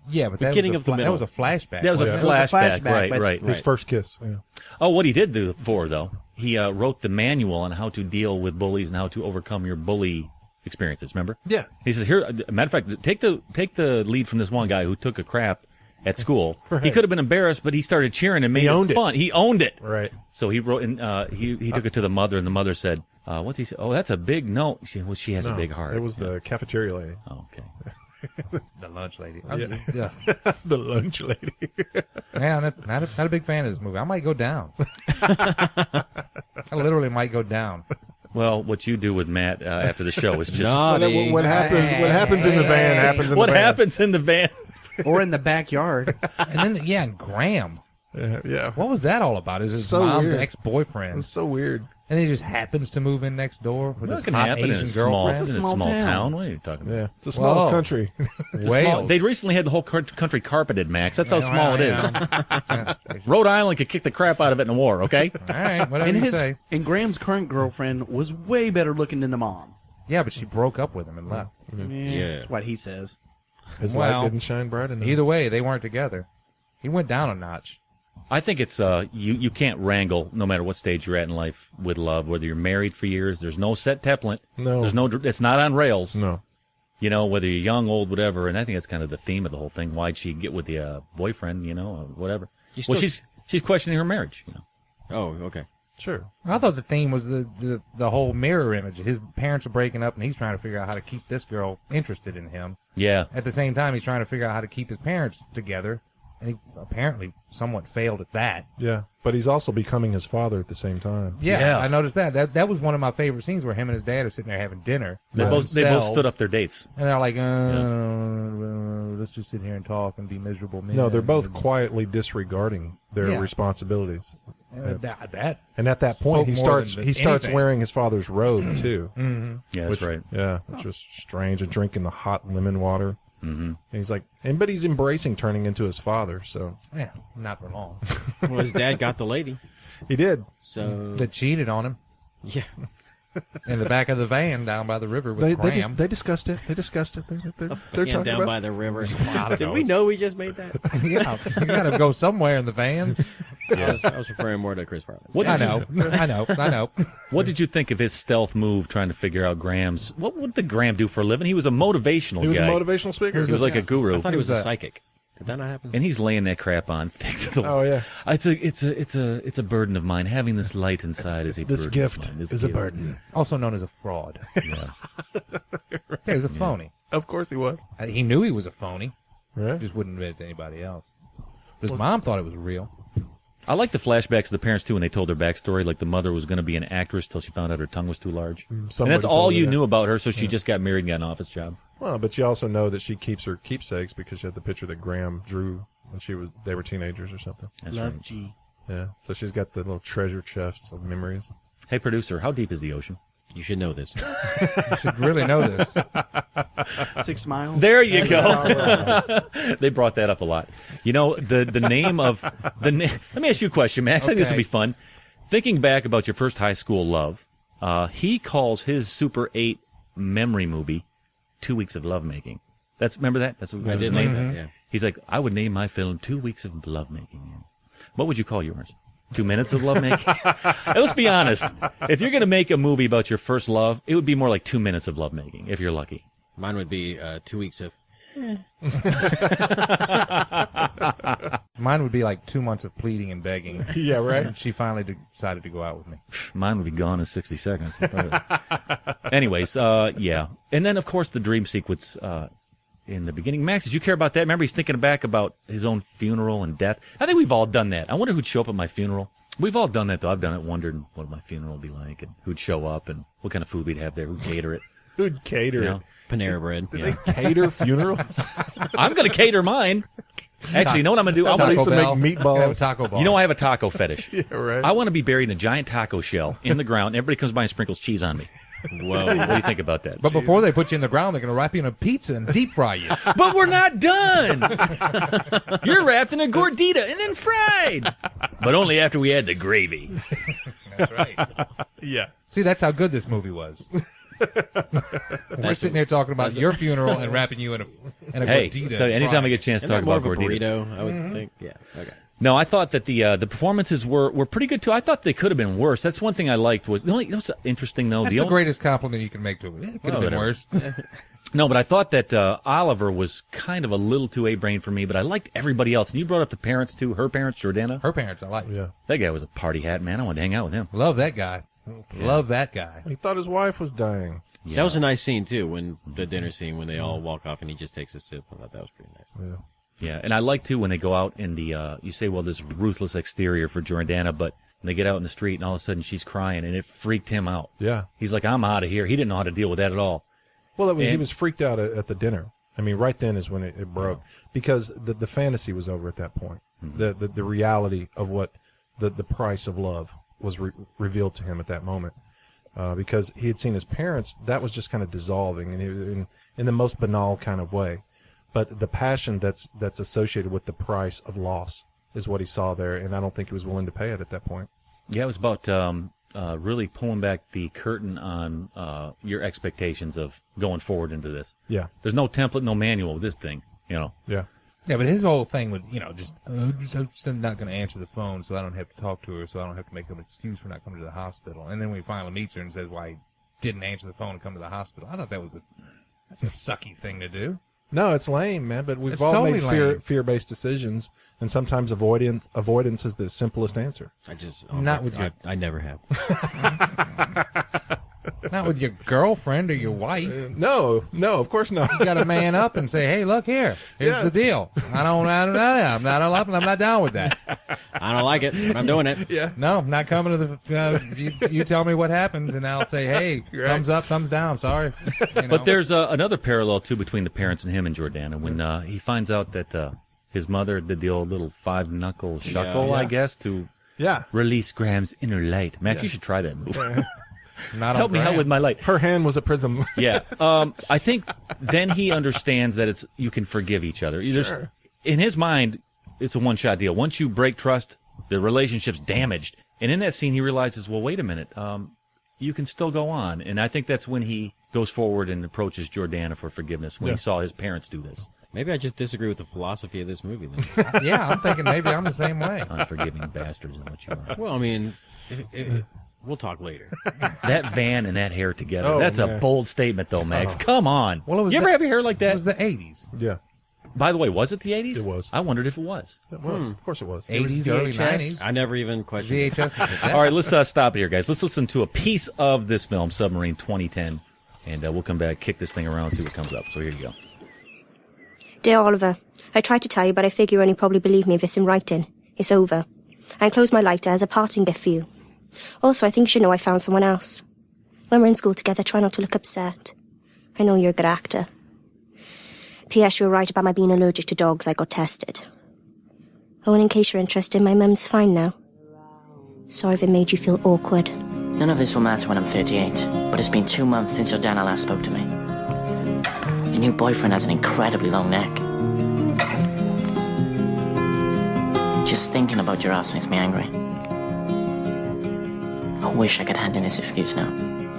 Yeah, but that Beginning was of the that middle. was a flashback. That was a It was a flashback, flashback, but- right. His first kiss. Yeah. Oh, what he did do for, though, he wrote the manual on how to deal with bullies and how to overcome your bully experiences. Remember? Yeah. He says, "Here, matter of fact, take the lead from this one guy who took a crap at school. Right. He could have been embarrassed, but he started cheering and made owned it it. fun. He owned it. Right. So he wrote, and he took it to the mother, and the mother said, "What's he say? Oh, that's a big no. She has a No, big heart. It was the cafeteria lady. Oh, okay. the lunch lady. Yeah. Yeah. The lunch lady. Yeah, not a big fan of this movie. I might go down. I literally might go down. Well, what you do with Matt after the show is just Naughty. What happens in the van happens in what the van. happens in the van. Or in the backyard? And then and Graham. Yeah. What was that all about? Is his So mom's weird. ex-boyfriend, It's so weird. and he just happens to move in next door with That his can hot happen in Asian a small, girlfriend. in a small small town. town. What are you talking about? Yeah. It's a small Whoa. country. It's a small, Wales. they recently had the whole country carpeted, Max. That's how Yeah, small it is. yeah. Rhode Island could kick the crap out of it in the war, okay? All right, whatever And you say. Graham's current girlfriend was way better looking than the mom. Yeah, but she broke up with him and left. Yeah. That's what he says. His Well, light didn't shine bright enough. Either way, they weren't together. He went down a notch. I think it's you can't wrangle no matter what stage you're at in life with love. Whether you're married for years, there's no set template. No. There's no. It's not on rails. No. You know, whether you're young, old, whatever. And I think that's kind of the theme of the whole thing. Why'd she get with the boyfriend? You know, or whatever. You Well, still- she's questioning her marriage. You know. Oh, okay. Sure. I thought the theme was the whole mirror image. His parents are breaking up, and he's trying to figure out how to keep this girl interested in him. Yeah. At the same time, he's trying to figure out how to keep his parents together, and he apparently somewhat failed at that. Yeah. But he's also becoming his father at the same time. Yeah, I noticed that. That was one of my favorite scenes where him and his dad are sitting there having dinner. They by both themselves, stood up their dates. and they're like, let's just sit here and talk and be miserable men. No, they're both quietly disregarding their Yeah. responsibilities. That And at that point, he spoke more starts than anything. wearing his father's robe too. Yeah, that's right. Yeah, which was strange. And drinking the hot lemon water. Mm-hmm. And he's like, but he's embracing turning into his father. So yeah, not for long. Well, his dad got the lady, he did. so That cheated on him yeah. in the back of the van down by the river with Graham. They discussed it. They're Yeah, talking down about by the river. I don't Did know. we know we just made that? Yeah, you got to go somewhere in the van. I was referring more to Chris Farley. What I did you- know. I know. What did you think of his stealth move trying to figure out Graham's? What did Graham do for a living? He was a motivational He was guy. a motivational speaker. He was like a guru. I thought he was a Who's that? psychic. Did that not happen? And he's laying that crap on thick to the Oh yeah. It's a burden of mine. Having this light inside is a This burden gift of mine. This is a gift. burden. Also known as a fraud. Yeah. Yeah, he was a phony. Of course he was. He knew he was a phony. Right. Just wouldn't admit it to anybody else. But his mom thought it was real. I like the flashbacks of the parents too when they told their backstory. Like the mother was going to be an actress till she found out her tongue was too large, and Somebody that's told all her you that. knew about her. So she just got married and got an office job. Well, but you also know that she keeps her keepsakes because she had the picture that Graham drew when they were teenagers or something. That's Love right. G. Yeah. So she's got the little treasure chest of memories. Hey, producer, how deep is the ocean? You should know this. You should really know this. 6 miles. There you go. They brought that up a lot. You know, the name of the name. Let me ask you a question, Max. I think this will Okay. be fun. Thinking back about your first high school love, he calls his Super 8 memory movie 2 Weeks of Lovemaking. Remember that? That's what I his did name. like that, yeah. He's like, I would name my film 2 Weeks of Lovemaking. What would you call yours? 2 minutes of lovemaking? Let's be honest. If you're going to make a movie about your first love, it would be more like 2 minutes of lovemaking, if you're lucky. Mine would be 2 weeks of. Mine would be like 2 months of pleading and begging. Yeah, right. And she finally decided to go out with me. Mine would be gone in 60 seconds. Anyways, yeah. And then, of course, the dream sequence in the beginning. Max, did you care about that? Remember, he's thinking back about his own funeral and death. I think we've all done that. I wonder who'd show up at my funeral. We've all done that, though. I've done it, wondered what my funeral would be like and who'd show up and what kind of food we'd have there, who'd cater it. Who'd cater You it? know? Panera Bread. Did they cater funerals? I'm going to cater mine. Actually, you know what I'm going to do? Somebody used to make meatballs. Have a taco ball. You know I have a taco fetish. Yeah, right. I want to be buried in a giant taco shell in the ground. Everybody comes by and sprinkles cheese on me. Whoa. What do you think about that? But before they put you in the ground, they're going to wrap you in a pizza and deep fry you. But we're not done. You're wrapped in a gordita and then fried. But only after we add the gravy. That's right. Yeah. See, that's how good this movie was. We're sitting here talking about your funeral and wrapping you in a Hey, gordita. tell you, anytime I get a chance to Isn't talk that more about of a gordita. burrito, I would think. Yeah. Okay. No, I thought that the performances were pretty good too. I thought they could have been worse. That's one thing I liked was you know what's interesting though. That's the greatest compliment you can make to it. It could have been worse. No, but I thought that Oliver was kind of a little too A-brain for me, but I liked everybody else. And you brought up the parents too, her parents, Jordana. Her parents, I like. Yeah. That guy was a party hat, man. I wanted to hang out with him. Love that guy. Love that guy. He thought his wife was dying. Yeah. That was a nice scene too, when the dinner scene when they all walk off and he just takes a sip. I thought that was pretty nice. Yeah. Yeah, and I like too when they go out in the you say, well, this ruthless exterior for Jordana, but when they get out in the street and all of a sudden she's crying and it freaked him out. Yeah. He's like, I'm out of here. He didn't know how to deal with that at all. Well, he And- was freaked out at the dinner. I mean, right then is when it broke because the fantasy was over at that point. Mm-hmm. The reality of what the price of love was revealed to him at that moment. Because he had seen his parents, that was just kind of dissolving, and in the most banal kind of way. But the passion that's associated with the price of loss is what he saw there, and I don't think he was willing to pay it at that point. Yeah, it was about really pulling back the curtain on your expectations of going forward into this. Yeah. There's no template, no manual with this thing, you know. Yeah. Yeah, but his whole thing with, just not going to answer the phone, so I don't have to talk to her, so I don't have to make an excuse for not coming to the hospital. And then when he finally meets her and says why he didn't answer the phone and come to the hospispittal, I thought that's a sucky thing to do. No, it's lame, man. But we've It's all totally made lame. fear-based decisions, and sometimes avoidance is the simplest answer. I never have. Not with your girlfriend or your wife. No, of course not. You got to man up and say, "Hey, look here. Here's Yeah. the deal. I'm not down with that. I don't like it, but I'm doing it. Yeah. No, I'm not coming to the. You tell me what happens, and I'll say, "Hey, Right. thumbs up, thumbs down." Sorry. You know? But there's another parallel, too, between the parents and him and Jordana. When he finds out that his mother did the old little five-knuckle shuckle, Yeah. I guess, to Yeah. release Graham's inner light. Max, you should try that move. Not Help me out with my light. Her hand was a prism. Yeah. I think then he understands that you can forgive each other. Sure. In his mind, it's a one-shot deal. Once you break trust, the relationship's damaged. And in that scene, he realizes, well, wait a minute. You can still go on. And I think that's when he goes forward and approaches Jordana for forgiveness, when he saw his parents do this. Maybe I just disagree with the philosophy of this movie then. Yeah, I'm thinking maybe I'm the same way. Unforgiving bastards is what you are. Well, I mean, we'll talk later. That van and that hair together. Oh, That's a man. bold statement, though, Max. Come on. Well, it was you ever the- have your hair like It that? was the 80s. Yeah. By the way, was it the 80s? It was. I wondered if it was. It was. Of course it was. 80s, early VHS. 90s. I never even questioned it. VHS. All right, let's stop here, guys. Let's listen to a piece of this film, Submarine 2010, and we'll come back, kick this thing around, and see what comes up. So here you go. Dear Oliver, I tried to tell you, but I figure you only probably believe me if it's in writing. It's over. I enclosed my lighter as a parting gift for you. Also, I think you should know I found someone else. When we're in school together, try not to look upset. I know you're a good actor. P.S. You were right about my being allergic to dogs. I got tested. Oh, and in case you're interested, my mum's fine now. Sorry if it made you feel awkward. None of this will matter when I'm 38, but it's been 2 months since Jordana last spoke to me. Your new boyfriend has an incredibly long neck. Just thinking about your ass makes me angry. I wish I could hand in this excuse now.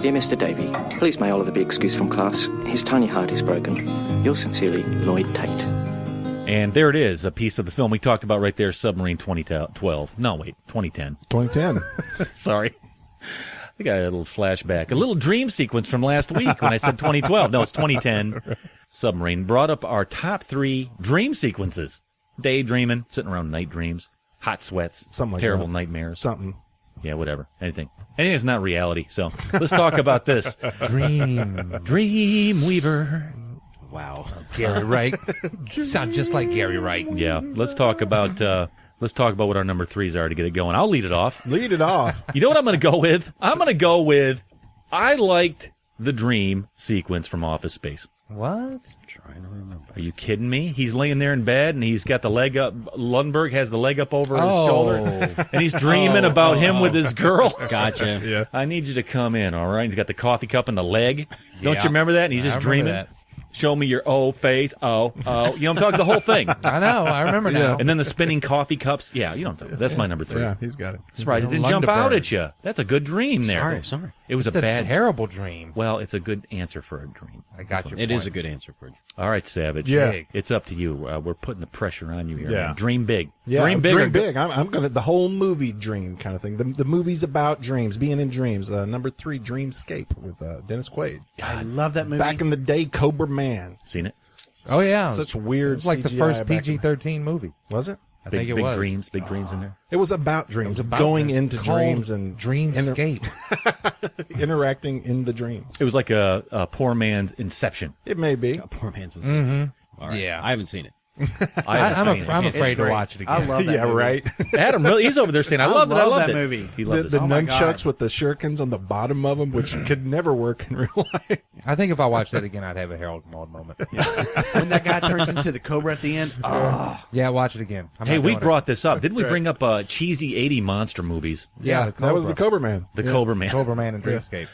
Dear Mr. Davy, please may Oliver be excused from class. His tiny heart is broken. Yours sincerely, Lloyd Tate. And there it is, a piece of the film we talked about right there, Submarine 2012. No, wait, 2010. 2010. Sorry. I got a little flashback, a little dream sequence from last week when I said 2012. No, it's 2010. Submarine brought up our top 3 dream sequences. Daydreaming, sitting around night dreams, hot sweats, Something like terrible that. nightmares. Something. Yeah, whatever. Anything that's not reality. So let's talk about this. Dream Weaver. Wow. Gary Wright. You sound just like Gary Wright. Yeah, let's talk about what our number 3s are to get it going. I'll lead it off. Lead it off. You know what I'm going to go with? I liked the dream sequence from Office Space? What? Trying to remember. Are you kidding me? He's laying there in bed, and he's got the leg up. Lundberg has the leg up over his shoulder, and he's dreaming about him with his girl. Gotcha. Yeah. I need you to come in, all right? He's got the coffee cup and the leg. Don't you remember that? And he's just dreaming. That. Show me your face. Oh. You know, I'm talking the whole thing. I know. I remember now. And then the spinning coffee cups. Yeah, you know what I'm talking. That's my number 3. Yeah, he's got it. Surprised it didn't jump out at you. That's a good dream there. Sorry. It was It's a bad. terrible dream. Well, it's a good answer for a dream. I got your It is point. a good answer for it. All right, Savage. Yeah. Big. It's up to you. We're putting the pressure on you here. Yeah. Man. Dream big. Yeah, Dream big. Dream or- big. I'm gonna the whole movie dream kind of thing. The movie's about dreams, being in dreams. Number 3, Dreamscape with Dennis Quaid. I love that movie. Back in the day, Cobra Man. Seen it? Oh, yeah. Such weird. It was like the CGI first back in- PG-13 movie. Was it? I Big, think it big was. dreams. Big dreams in there. It was about dreams, about going this. into Called dreams and Dreamscape. interacting in the dream. It was like a poor man's Inception. It may be. Poor man's Inception. All right. Yeah. I haven't seen it. I'm afraid to great. watch it again. I love that Yeah, movie. right. Adam, really, he's over there saying, "I loved it. I love loved that it." movie. He The, loved the it. Oh my nunchucks God. with the shurikens on the bottom of them, which could never work in real life. I think if I watched that again, I'd have a Harold Maude moment. When that guy turns into the Cobra at the end. Yeah, watch it again. I'm Hey, not we doing it. brought this up. Didn't we bring up cheesy 80 monster movies? Yeah, That was the Cobra Man. The Cobra Man. Cobra Man and Dreamscape.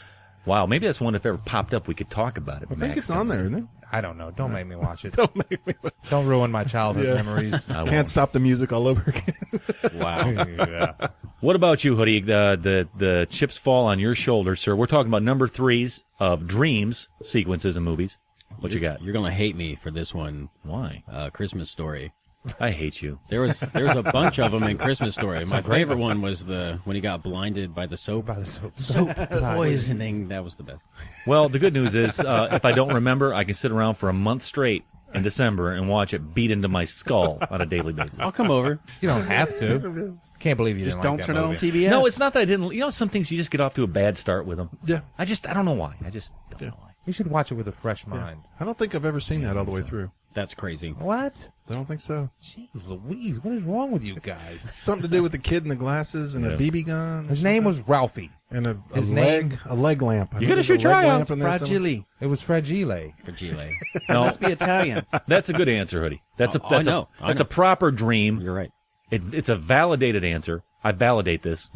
Wow, maybe that's one if ever popped up. We could talk about it. I think it's on there, isn't it? I don't know. Don't make me watch it. Don't make me. Don't ruin my childhood Yeah. memories. I Can't won't. stop the music all over again. Wow. Yeah. What about you, Hoodie? The chips fall on your shoulders, sir. We're talking about number 3s of dreams sequences in movies. What you got? You're gonna hate me for this one. Why? Christmas Story. I hate you. There's a bunch of them in Christmas Story. My favorite one was when he got blinded by the soap. Soap poisoning. That was the best. Well, the good news is, if I don't remember, I can sit around for a month straight in December and watch it beat into my skull on a daily basis. I'll come over. You don't have to. Can't believe you Just didn't don't like turn that it on movie. TBS. No, it's not that I didn't. You know, some things you just get off to a bad start with them. Yeah. I don't know why. I just don't know why. You should watch it with a fresh mind. I don't think I've ever seen that all the way through. That's crazy. What? I don't think so. Jeez Louise, what is wrong with you guys? Something to do with the kid in the glasses and a BB gun. His name was Ralphie. And a His leg, name- a leg lamp. You gotta shoot your eye out. Fragile. It was Fragile. Fragile. No, Must be Italian. that's a good answer, Hoodie. That's a I that's know. a that's a proper dream. You're right. It's a validated answer. I validate this.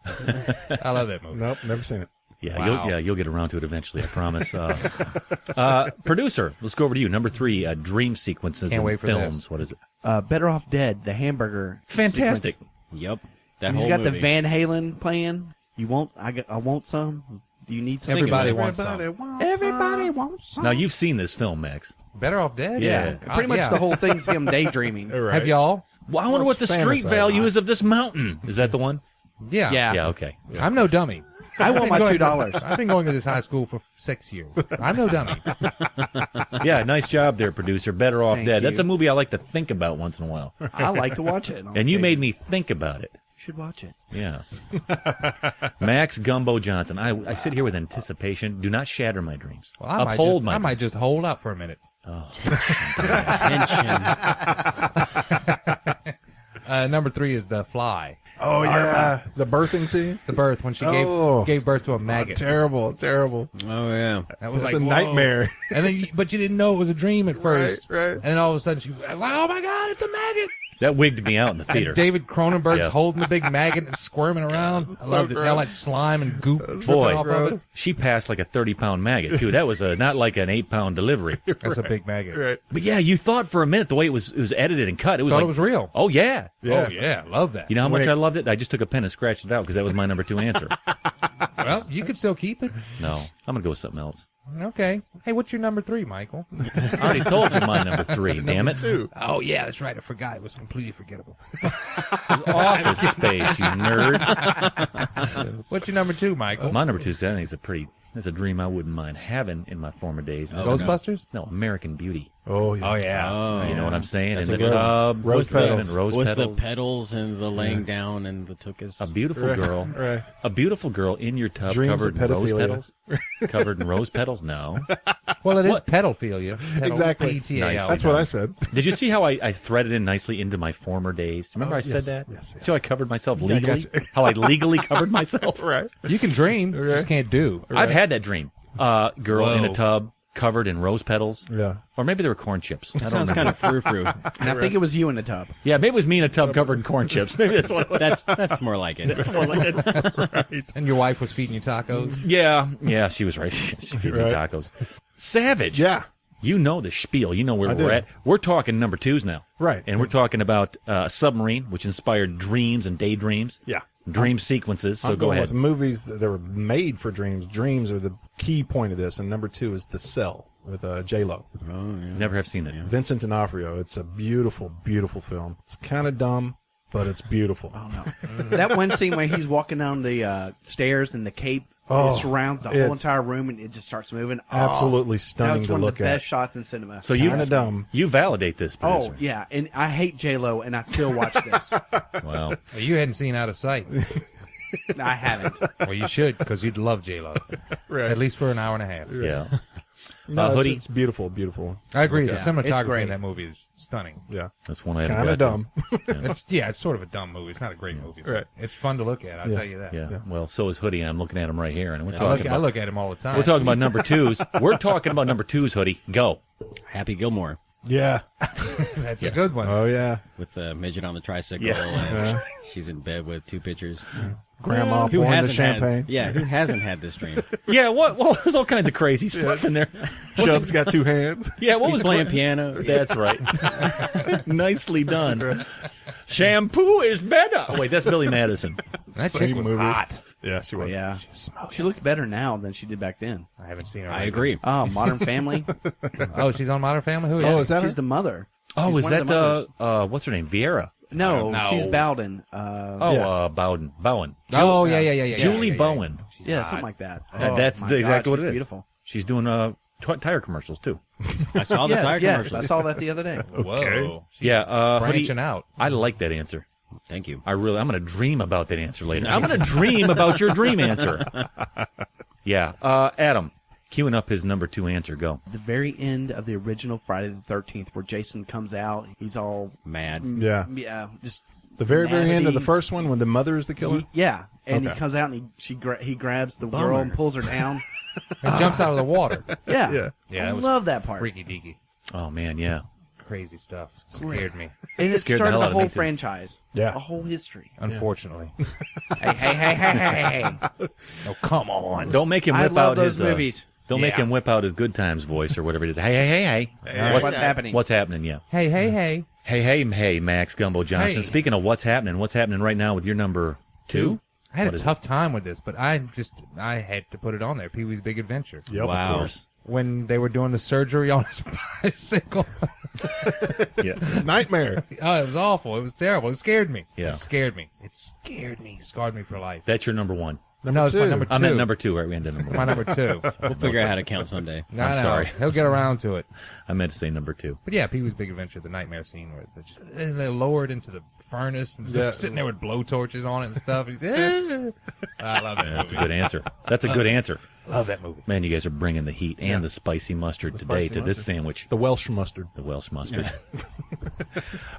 I love that movie. Nope, never seen it. Yeah, Wow. you'll get around to it eventually. I promise. Producer, let's go over to you. Number 3, dream sequences Can't in wait for films. this. What is it? Better Off Dead, the hamburger. Fantastic. sequence. Yep. That He's whole got movie. the Van Halen playing. You want? I want some. Do you need some? Everybody about it. wants some. Everybody wants some. Now you've seen this film, Max. Better Off Dead? Yeah. Pretty much the whole thing's him daydreaming. Have y'all? Well, I wonder what the street fantasize. value is of this mountain. Is that the one? Yeah. Yeah. Yeah. Okay. I'm no dummy. I want my I've been $2. I've been going to this high school for 6 years. I'm no dummy. Yeah. Nice job there, producer. Better Off Thank Dead. you. That's a movie I like to think about once in a while. I like to watch it. And you made me think about it. You should watch it. Yeah. Max Gumbo Johnson. I sit here with anticipation. Do not shatter my dreams. Well, I Uphold might my just hold up for a minute. Tension. Number 3 is The Fly. Oh, yeah. The birthing scene? The birth, when she Oh. gave birth to a maggot. Terrible, terrible. Oh yeah. That was It's like a whoa. nightmare. And then, but you didn't know it was a dream at first. Right. And then all of a sudden, she was like, "Oh my God, it's a maggot!" That wigged me out in the theater. And David Cronenberg's Yeah. holding the big maggot and squirming around. I loved it. Now like slime and goop. dripping Boy, off of it. she passed like a 30-pound maggot, too. That was not like an 8-pound delivery. That's a big maggot. Right. But yeah, you thought for a minute the way it was edited and cut. It was Thought like it was real. Oh yeah. Yeah. Oh yeah, love that. You know how When much it- I loved it? I just took a pen and scratched it out because that was my number 2 answer. Well, you could still keep it. No, I'm gonna go with something else. Okay. Hey, what's your number 3, Michael? I already told you my number 3. Damn it! Two. Oh yeah, that's right. I forgot. It was completely forgettable. Office Space, you nerd. What's your number 2, Michael? My number 2 is That's a dream I wouldn't mind having in my former days. Ghostbusters? No, American Beauty. Oh, yeah. Oh yeah. You know what I'm saying? That's in a the good tub, rose with the- petals. and rose With petals. the petals and the laying down and the tuchus. A beautiful Right, girl. right. A beautiful girl in your tub Dreams covered of in rose pedophilia. petals. Covered in rose petals? No. Well, it is What? pedophilia. Exactly. PTAL. That's what I said. Did you see how I threaded in nicely into my former days? Remember Oh, I said yes, that? yes, yes. See how I covered myself Yeah, I got legally? you. How I legally covered myself? Right. You can dream, you just can't do. I've had that dream. Girl in a Whoa. tub, covered in rose petals. Yeah. Or maybe they were corn chips. That sounds kind of frou-frou. And I think it was you in the tub. Yeah, maybe it was me in a tub covered in corn chips. Maybe that's what it was. That's more like it. That's more like it. And your wife was feeding you tacos. Yeah, she was right. She feed me Right. tacos. Savage. Yeah. You know the spiel. You know where I we're do. at. We're talking number twos now. Right. And we're talking about Submarine, which inspired dreams and daydreams. Yeah. Dream sequences. So I'm go going ahead. with movies that were made for dreams. Dreams are the key point of this. And number 2 is The Cell with J-Lo. Never have seen it. Vincent D'Onofrio. It's a beautiful, beautiful film. It's kind of dumb, but it's beautiful. Oh, no. That one scene where he's walking down the stairs and the cape it surrounds the whole it's entire room and it just starts moving. absolutely stunning That's to one look of the at. best shots in cinema. So Kinda dumb. You validate this, producer. Oh, yeah. And I hate J-Lo, and I still watch this. Wow. Well, you hadn't seen Out of Sight. I haven't. Well, you should, because you'd love J-Lo. Right. At least for an hour and a half. Yeah. No, Hoodie? it's beautiful, beautiful. I agree. Yeah, The it's cinematography great. in that movie is stunning. Yeah. That's one I haven't Kind of got to. dumb. It's sort of a dumb movie. It's not a great movie. But Right. It's fun to look at. I'll Yeah. tell you that. Yeah. Well, so is Hoodie, and I'm looking at him right here. And we're I talking about, look at him all the time. we're talking about number twos. We're talking about number twos, Hoodie. Go. Happy Gilmore Yeah. That's a good one. Oh, yeah. with the midget on the tricycle. Yeah. And she's in bed with 2 pitchers. Grandma Who pouring the hasn't champagne. who hasn't had this dream? Yeah, what? Well, there's all kinds of crazy stuff in there. Chubb's got 2 hands. Yeah, what He's was playing gra- piano. That's right. Nicely done. Shampoo is better. Oh, wait, that's Billy Madison. That Same chick was movie. hot. Yeah, she was. Yeah. She looks better now than she did back then. I haven't seen her. I agree. Oh, Modern Family. Oh, she's on Modern Family? Who is Oh, she? is that She's her? the mother. Oh, She's is one of that the mothers. what's her name? Vieira. No, No. she's Bowden. Bowden. Bowen. Oh, yeah. Julie yeah. Bowen. She's Yeah, hot. something like that. That's Oh, my exactly God, what she's it is. Beautiful. She's doing tire commercials too. I saw the tire Yes, commercials. I saw that the other day. Whoa. Yeah, Hoodie, Branching out. I like that answer. Thank you. I'm going to dream about that answer later. I'm going to dream about your dream answer. Yeah. Adam, queuing up his number 2 answer. Go. The very end of the original Friday the 13th, where Jason comes out, he's all Mad. Yeah. just The very, very end of the nasty. first one when the mother is the killer? Yeah, and Okay. he comes out and he grabs the girl and pulls her down. And jumps out of the water. Yeah, Yeah. Yeah, I that was love that part. Freaky deaky. Oh man, yeah. Crazy stuff. Scared me. And it Scared the started hell the out of me, whole too. franchise. Yeah. a whole history. Unfortunately. Hey. Oh, come on. Don't make him I whip love out those his movies. Don't make him whip out his Good Times voice or whatever it is. Hey. What's happening? What's happening? Yeah. Hey. Hey, Max Gumbo Johnson. Hey. Speaking of what's happening right now with your number 2? I had What a is tough time with this, but I had to put it on there. Pee-wee's Big Adventure. Yep, Wow. of course. When they were doing the surgery on his bicycle. Yeah. Nightmare. Oh, it was awful. It was terrible. It scared me. Yeah. It scared me. Scarred me for life. That's your number 1. No, it's my number 2. I'm at number 2. Right, we ended number 1. My number 2. We'll figure out how to count someday. No, I'm sorry. He'll get around to it. I meant to say number 2. But yeah, Pee-wee's Big Adventure, the nightmare scene where they lowered into the furnace and stuff, sitting there with blowtorches on it and stuff. I love it. That's a good answer. That's a good answer. Love that movie. Man, you guys are bringing the heat and the spicy mustard today spicy to this mustard. sandwich. The Welsh mustard. The Welsh mustard.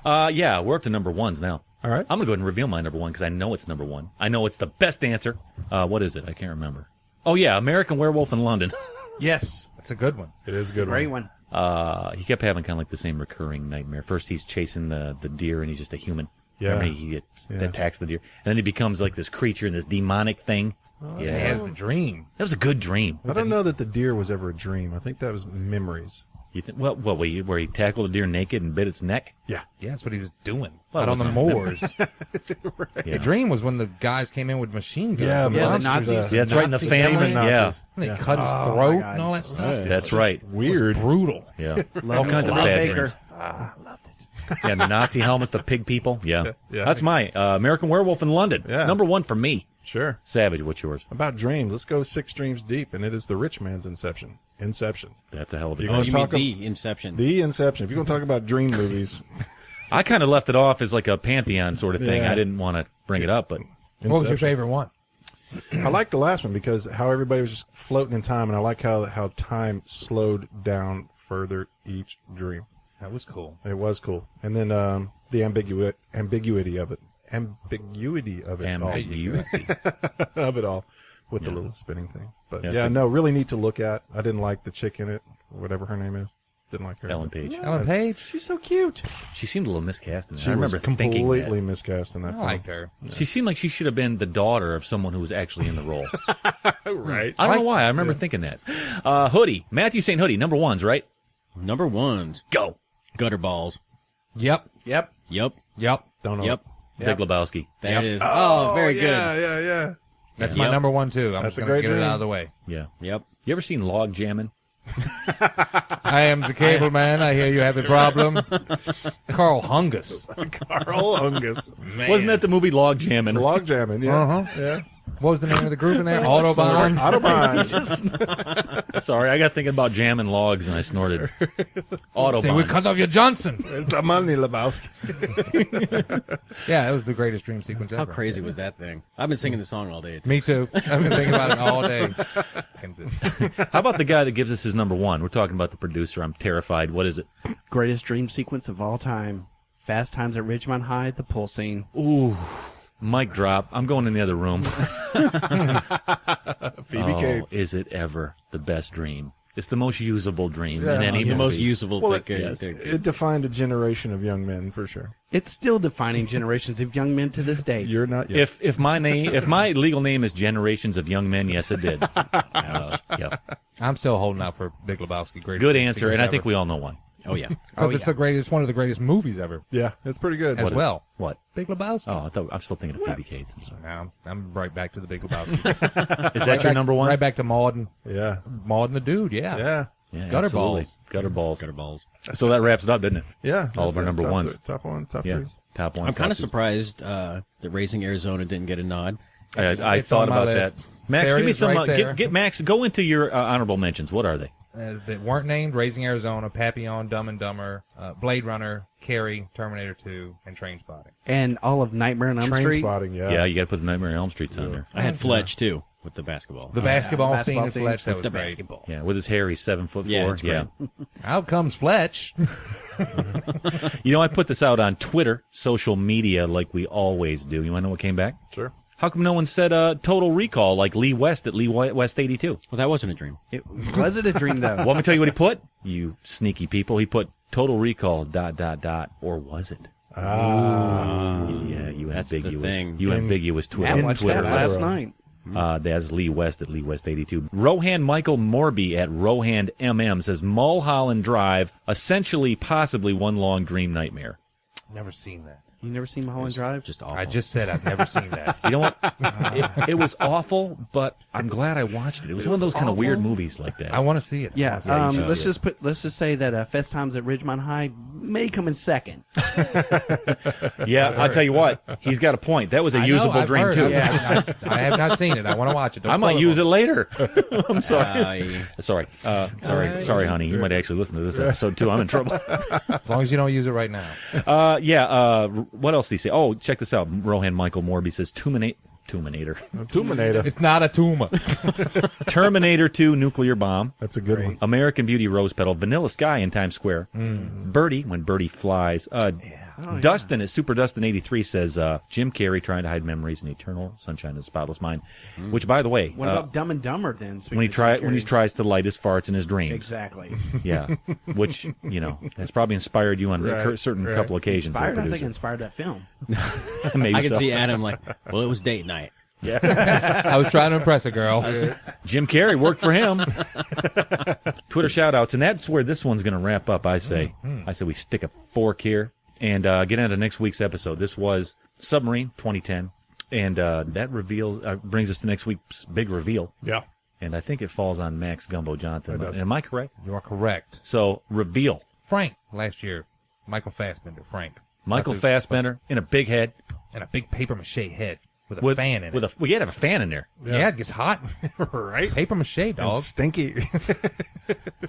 Yeah, we're up to number 1s now. All right. I'm going to go ahead and reveal my number 1 because I know it's number 1. I know it's the best answer. What is it? I can't remember. Oh, yeah, American Werewolf in London. Yes, That's a good one. It is a good great one. one. He kept having kind of like the same recurring nightmare. First, he's chasing the deer, and he's just a human. Yeah. Remember, he attacks the deer. And then he becomes like this creature and this demonic thing. He has the dream. That was a good dream. I don't know that the deer was ever a dream. I think that was memories. You think, where he tackled a deer naked and bit its neck? Yeah. Yeah, that's what he was doing. Well, Out on the wasn't moors. Yeah. The dream was when the guys came in with machine guns. Yeah, the the monsters. Nazis. Yeah, that's right, in the Nazi family. gang. Yeah. Nazis. And they Yeah. cut his my throat God. and all that stuff. That's right. Weird. Brutal. Yeah. All kinds of Love bad Baker. dreams. Loved it. Yeah, the Nazi helmets, the pig people. Yeah. Yeah. That's my American Werewolf in London. Yeah. Number 1 for me. Sure. Savage, what's yours? About dreams, let's go 6 dreams deep, and it is the rich man's Inception. Inception. That's a hell of a You Oh, gonna you mean talk the Inception. The Inception. If you're going to talk about dream movies, I kind of left it off as like a pantheon sort of thing. Yeah. I didn't want to bring it up, but What was your Inception. favorite one? I like the last one because how everybody was just floating in time, and I like how time slowed down further each dream. That was cool. It was cool. And then the ambiguity of it. Ambiguity of it all. ambiguity. Of it all. with the little spinning thing. But Yes, yeah, the- no, really neat to look at. I didn't like the chick in it, or whatever her name is. Didn't like her. Ellen Page. Ellen Page? She's so cute. She seemed a little miscast in that. She I remember was completely thinking that. miscast in that I film. liked her. She seemed like she should have been the daughter of someone who was actually in the role. Right. I don't know why. I remember thinking that. Hoodie. Matthew St. Hoodie, number ones, right? Number ones. Go. Gutter balls. Yep. Yep. Yep. Yep. Don't know. Yep. Big Lebowski. That is. Oh, very good. Yeah. That's my number one, too. I'm That's just a going to great get it dream. out of the way. Yeah. Yep. You ever seen Log Jamming? I am the cable man. I hear you have a problem. Carl Hungus. Carl Hungus. Wasn't that the movie Log Jamming? Log jamming, yeah. Uh-huh. Yeah. What was the name of the group in there? Autobahn. Autobahn. Sorry, I got thinking about jamming logs and I snorted. Say, we Autobahn. cut off your Johnson. Where's the money, Lebowski? Yeah, that was the greatest dream sequence ever. How crazy was that thing? I've been singing the song all day. Me too. I've been thinking about it all day. How about the guy that gives us his number one? We're talking about the producer. I'm terrified. What is it? Greatest dream sequence of all time. Fast Times at Ridgemont High, the pool scene. Ooh. Mic drop. I'm going in the other room. Phoebe Cates. Is it ever the best dream? It's the most usable dream Yeah. in any The most movie. usable Well, pick. it defined a generation of young men for sure. It's still defining generations of young men to this day. You're not yet. If my legal name is Generations of Young Men, yes, it did. Yeah. I'm still holding out for Big Lebowski. Greatest Good dream answer, sequence and I think ever. we all know why. Oh, yeah. Because it's the greatest, one of the greatest movies ever Yeah, it's pretty good. as well. What? Big Lebowski. Oh, I'm still thinking of Phoebe Cates. I'm sorry. No, I'm right back to the Big Lebowski. Is that your number one? Right back to Maud and Yeah. the dude. Yeah. Yeah. Yeah, Gutter absolutely. balls. Gutter balls. Gutter balls. So that wraps it up, didn't it? Yeah. All of that's our it. number Top ones. th- Top one, top Yeah. threes. Top one. I'm kind of top two. surprised that Raising Arizona didn't get a nod. I It's thought on my about list. that. Max, There give it me is some. right there. Get Max. Go into your honorable mentions. What are they? That weren't named: Raising Arizona, Papillon, Dumb and Dumber, Blade Runner, Carrie, Terminator 2, and Trainspotting. And all of Nightmare on Elm Train Street. spotting, yeah. Yeah, you got to put the Nightmare on Elm Streets on there. I had Fletch, too, with the basketball. The basketball scene basketball in scene. Fletch, that was the great. basketball. Yeah, with his hair, he's 7'4". Yeah, it's great. Out comes Fletch. You know, I put this out on Twitter, social media, like we always do. You want to know what came back? Sure. How come no one said Total Recall like Lee West at Lee West 82? Well, that wasn't a dream. Was it a dream, though? Want me to tell you what he put? You sneaky people. He put Total Recall ... or was it? Yeah, you That's the ambiguous. thing. You ambiguous Twitter. I watched Twitter. that last night. That's Lee West at Lee West 82. Rohan Michael Morby at Rohan MM says Mulholland Drive, essentially, possibly one long dream nightmare. Never seen that. You never seen Mulholland Drive? Just awful. I just said I've never seen that. You know what? It was awful, but I'm glad I watched it. It was one of those kind of weird movies like that. I want to see it. Yeah. Yeah, you should let's see just say that Fast Times at Ridgemont High may come in second. Yeah, I'll tell you what. He's got a point. That was a usable I've dream heard. too. I have not seen it. I want to watch it. Don't I might spoil use it for me. later. I'm sorry. Sorry, honey. You might actually listen to this episode too. I'm in trouble. As long as you don't use it right now. What else did he say? Oh, check this out. Rohan Michael Morby says Terminator. It's not a tumor. Terminator 2 nuclear bomb. That's a good one. American Beauty rose petal. Vanilla Sky in Times Square. Birdie when Birdie flies. Dustin at Super Dustin 83 says Jim Carrey trying to hide memories in Eternal Sunshine of the Spotless Mind. Which, by the way, What about Dumb and Dumber then? when he tries to light his farts in his dreams. Exactly. Yeah, which has probably inspired you on a certain couple occasions. Inspired, I think producer. inspired that film. Maybe I can so. see Adam like, well, it was date night. I was trying to impress a girl. Jim Carrey worked for him. Twitter shout outs, and that's where this one's going to wrap up. I say we stick a fork here and get into next week's episode. This was Submarine 2010, and that brings us to next week's big reveal. Yeah. And I think it falls on Max Gumbo Johnson. Am I correct? You are correct. So reveal Frank last year. Michael Fassbender. Frank. Michael Fassbender in a big head And a big paper mache head with a fan in it. We had to have a fan in there. Yeah, it gets hot. Right. Paper mache, dog. It's stinky.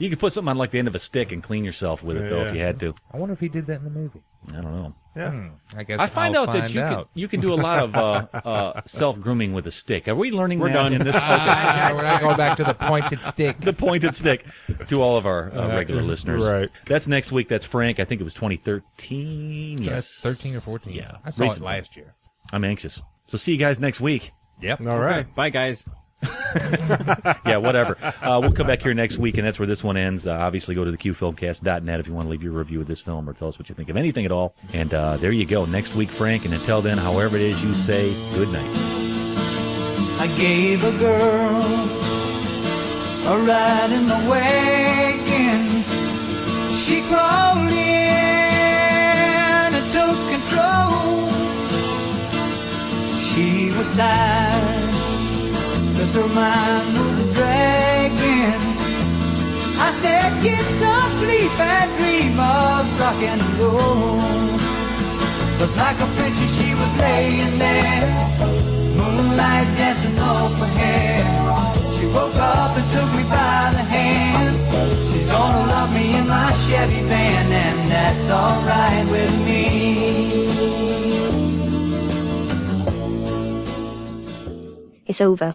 You could put something on like the end of a stick and clean yourself with it, though, if you had to. I wonder if he did that in the movie. I don't know. Yeah. I guess I find I'll out that find you can do a lot of self-grooming with a stick. Are we learning We're that done. in this? We're not going back to the pointed stick. The pointed stick to all of our regular listeners. Right. That's next week. That's Frank. I think it was 2013. So Yes. that's 13 or 14. Yeah. I saw Recently. it last year. I'm anxious. So see you guys next week. Yep. All right. Bye, guys. Yeah, whatever. We'll come back here next week, and that's where this one ends. Obviously, go to theqfilmcast.net if you want to leave your review of this film or tell us what you think of anything at all. And there you go. Next week, Frank. And until then, however it is you say good night. I gave a girl a ride in the wagon. She crawled in and took control. She was tired, 'cause her mind was a dragging. I said, get some sleep and dream of rock and roll. 'Cause like a princess she was laying there, moonlight dancing off her hair. She woke up and took me by the hand. She's gonna love me in my Chevy van, and that's alright with me. It's over.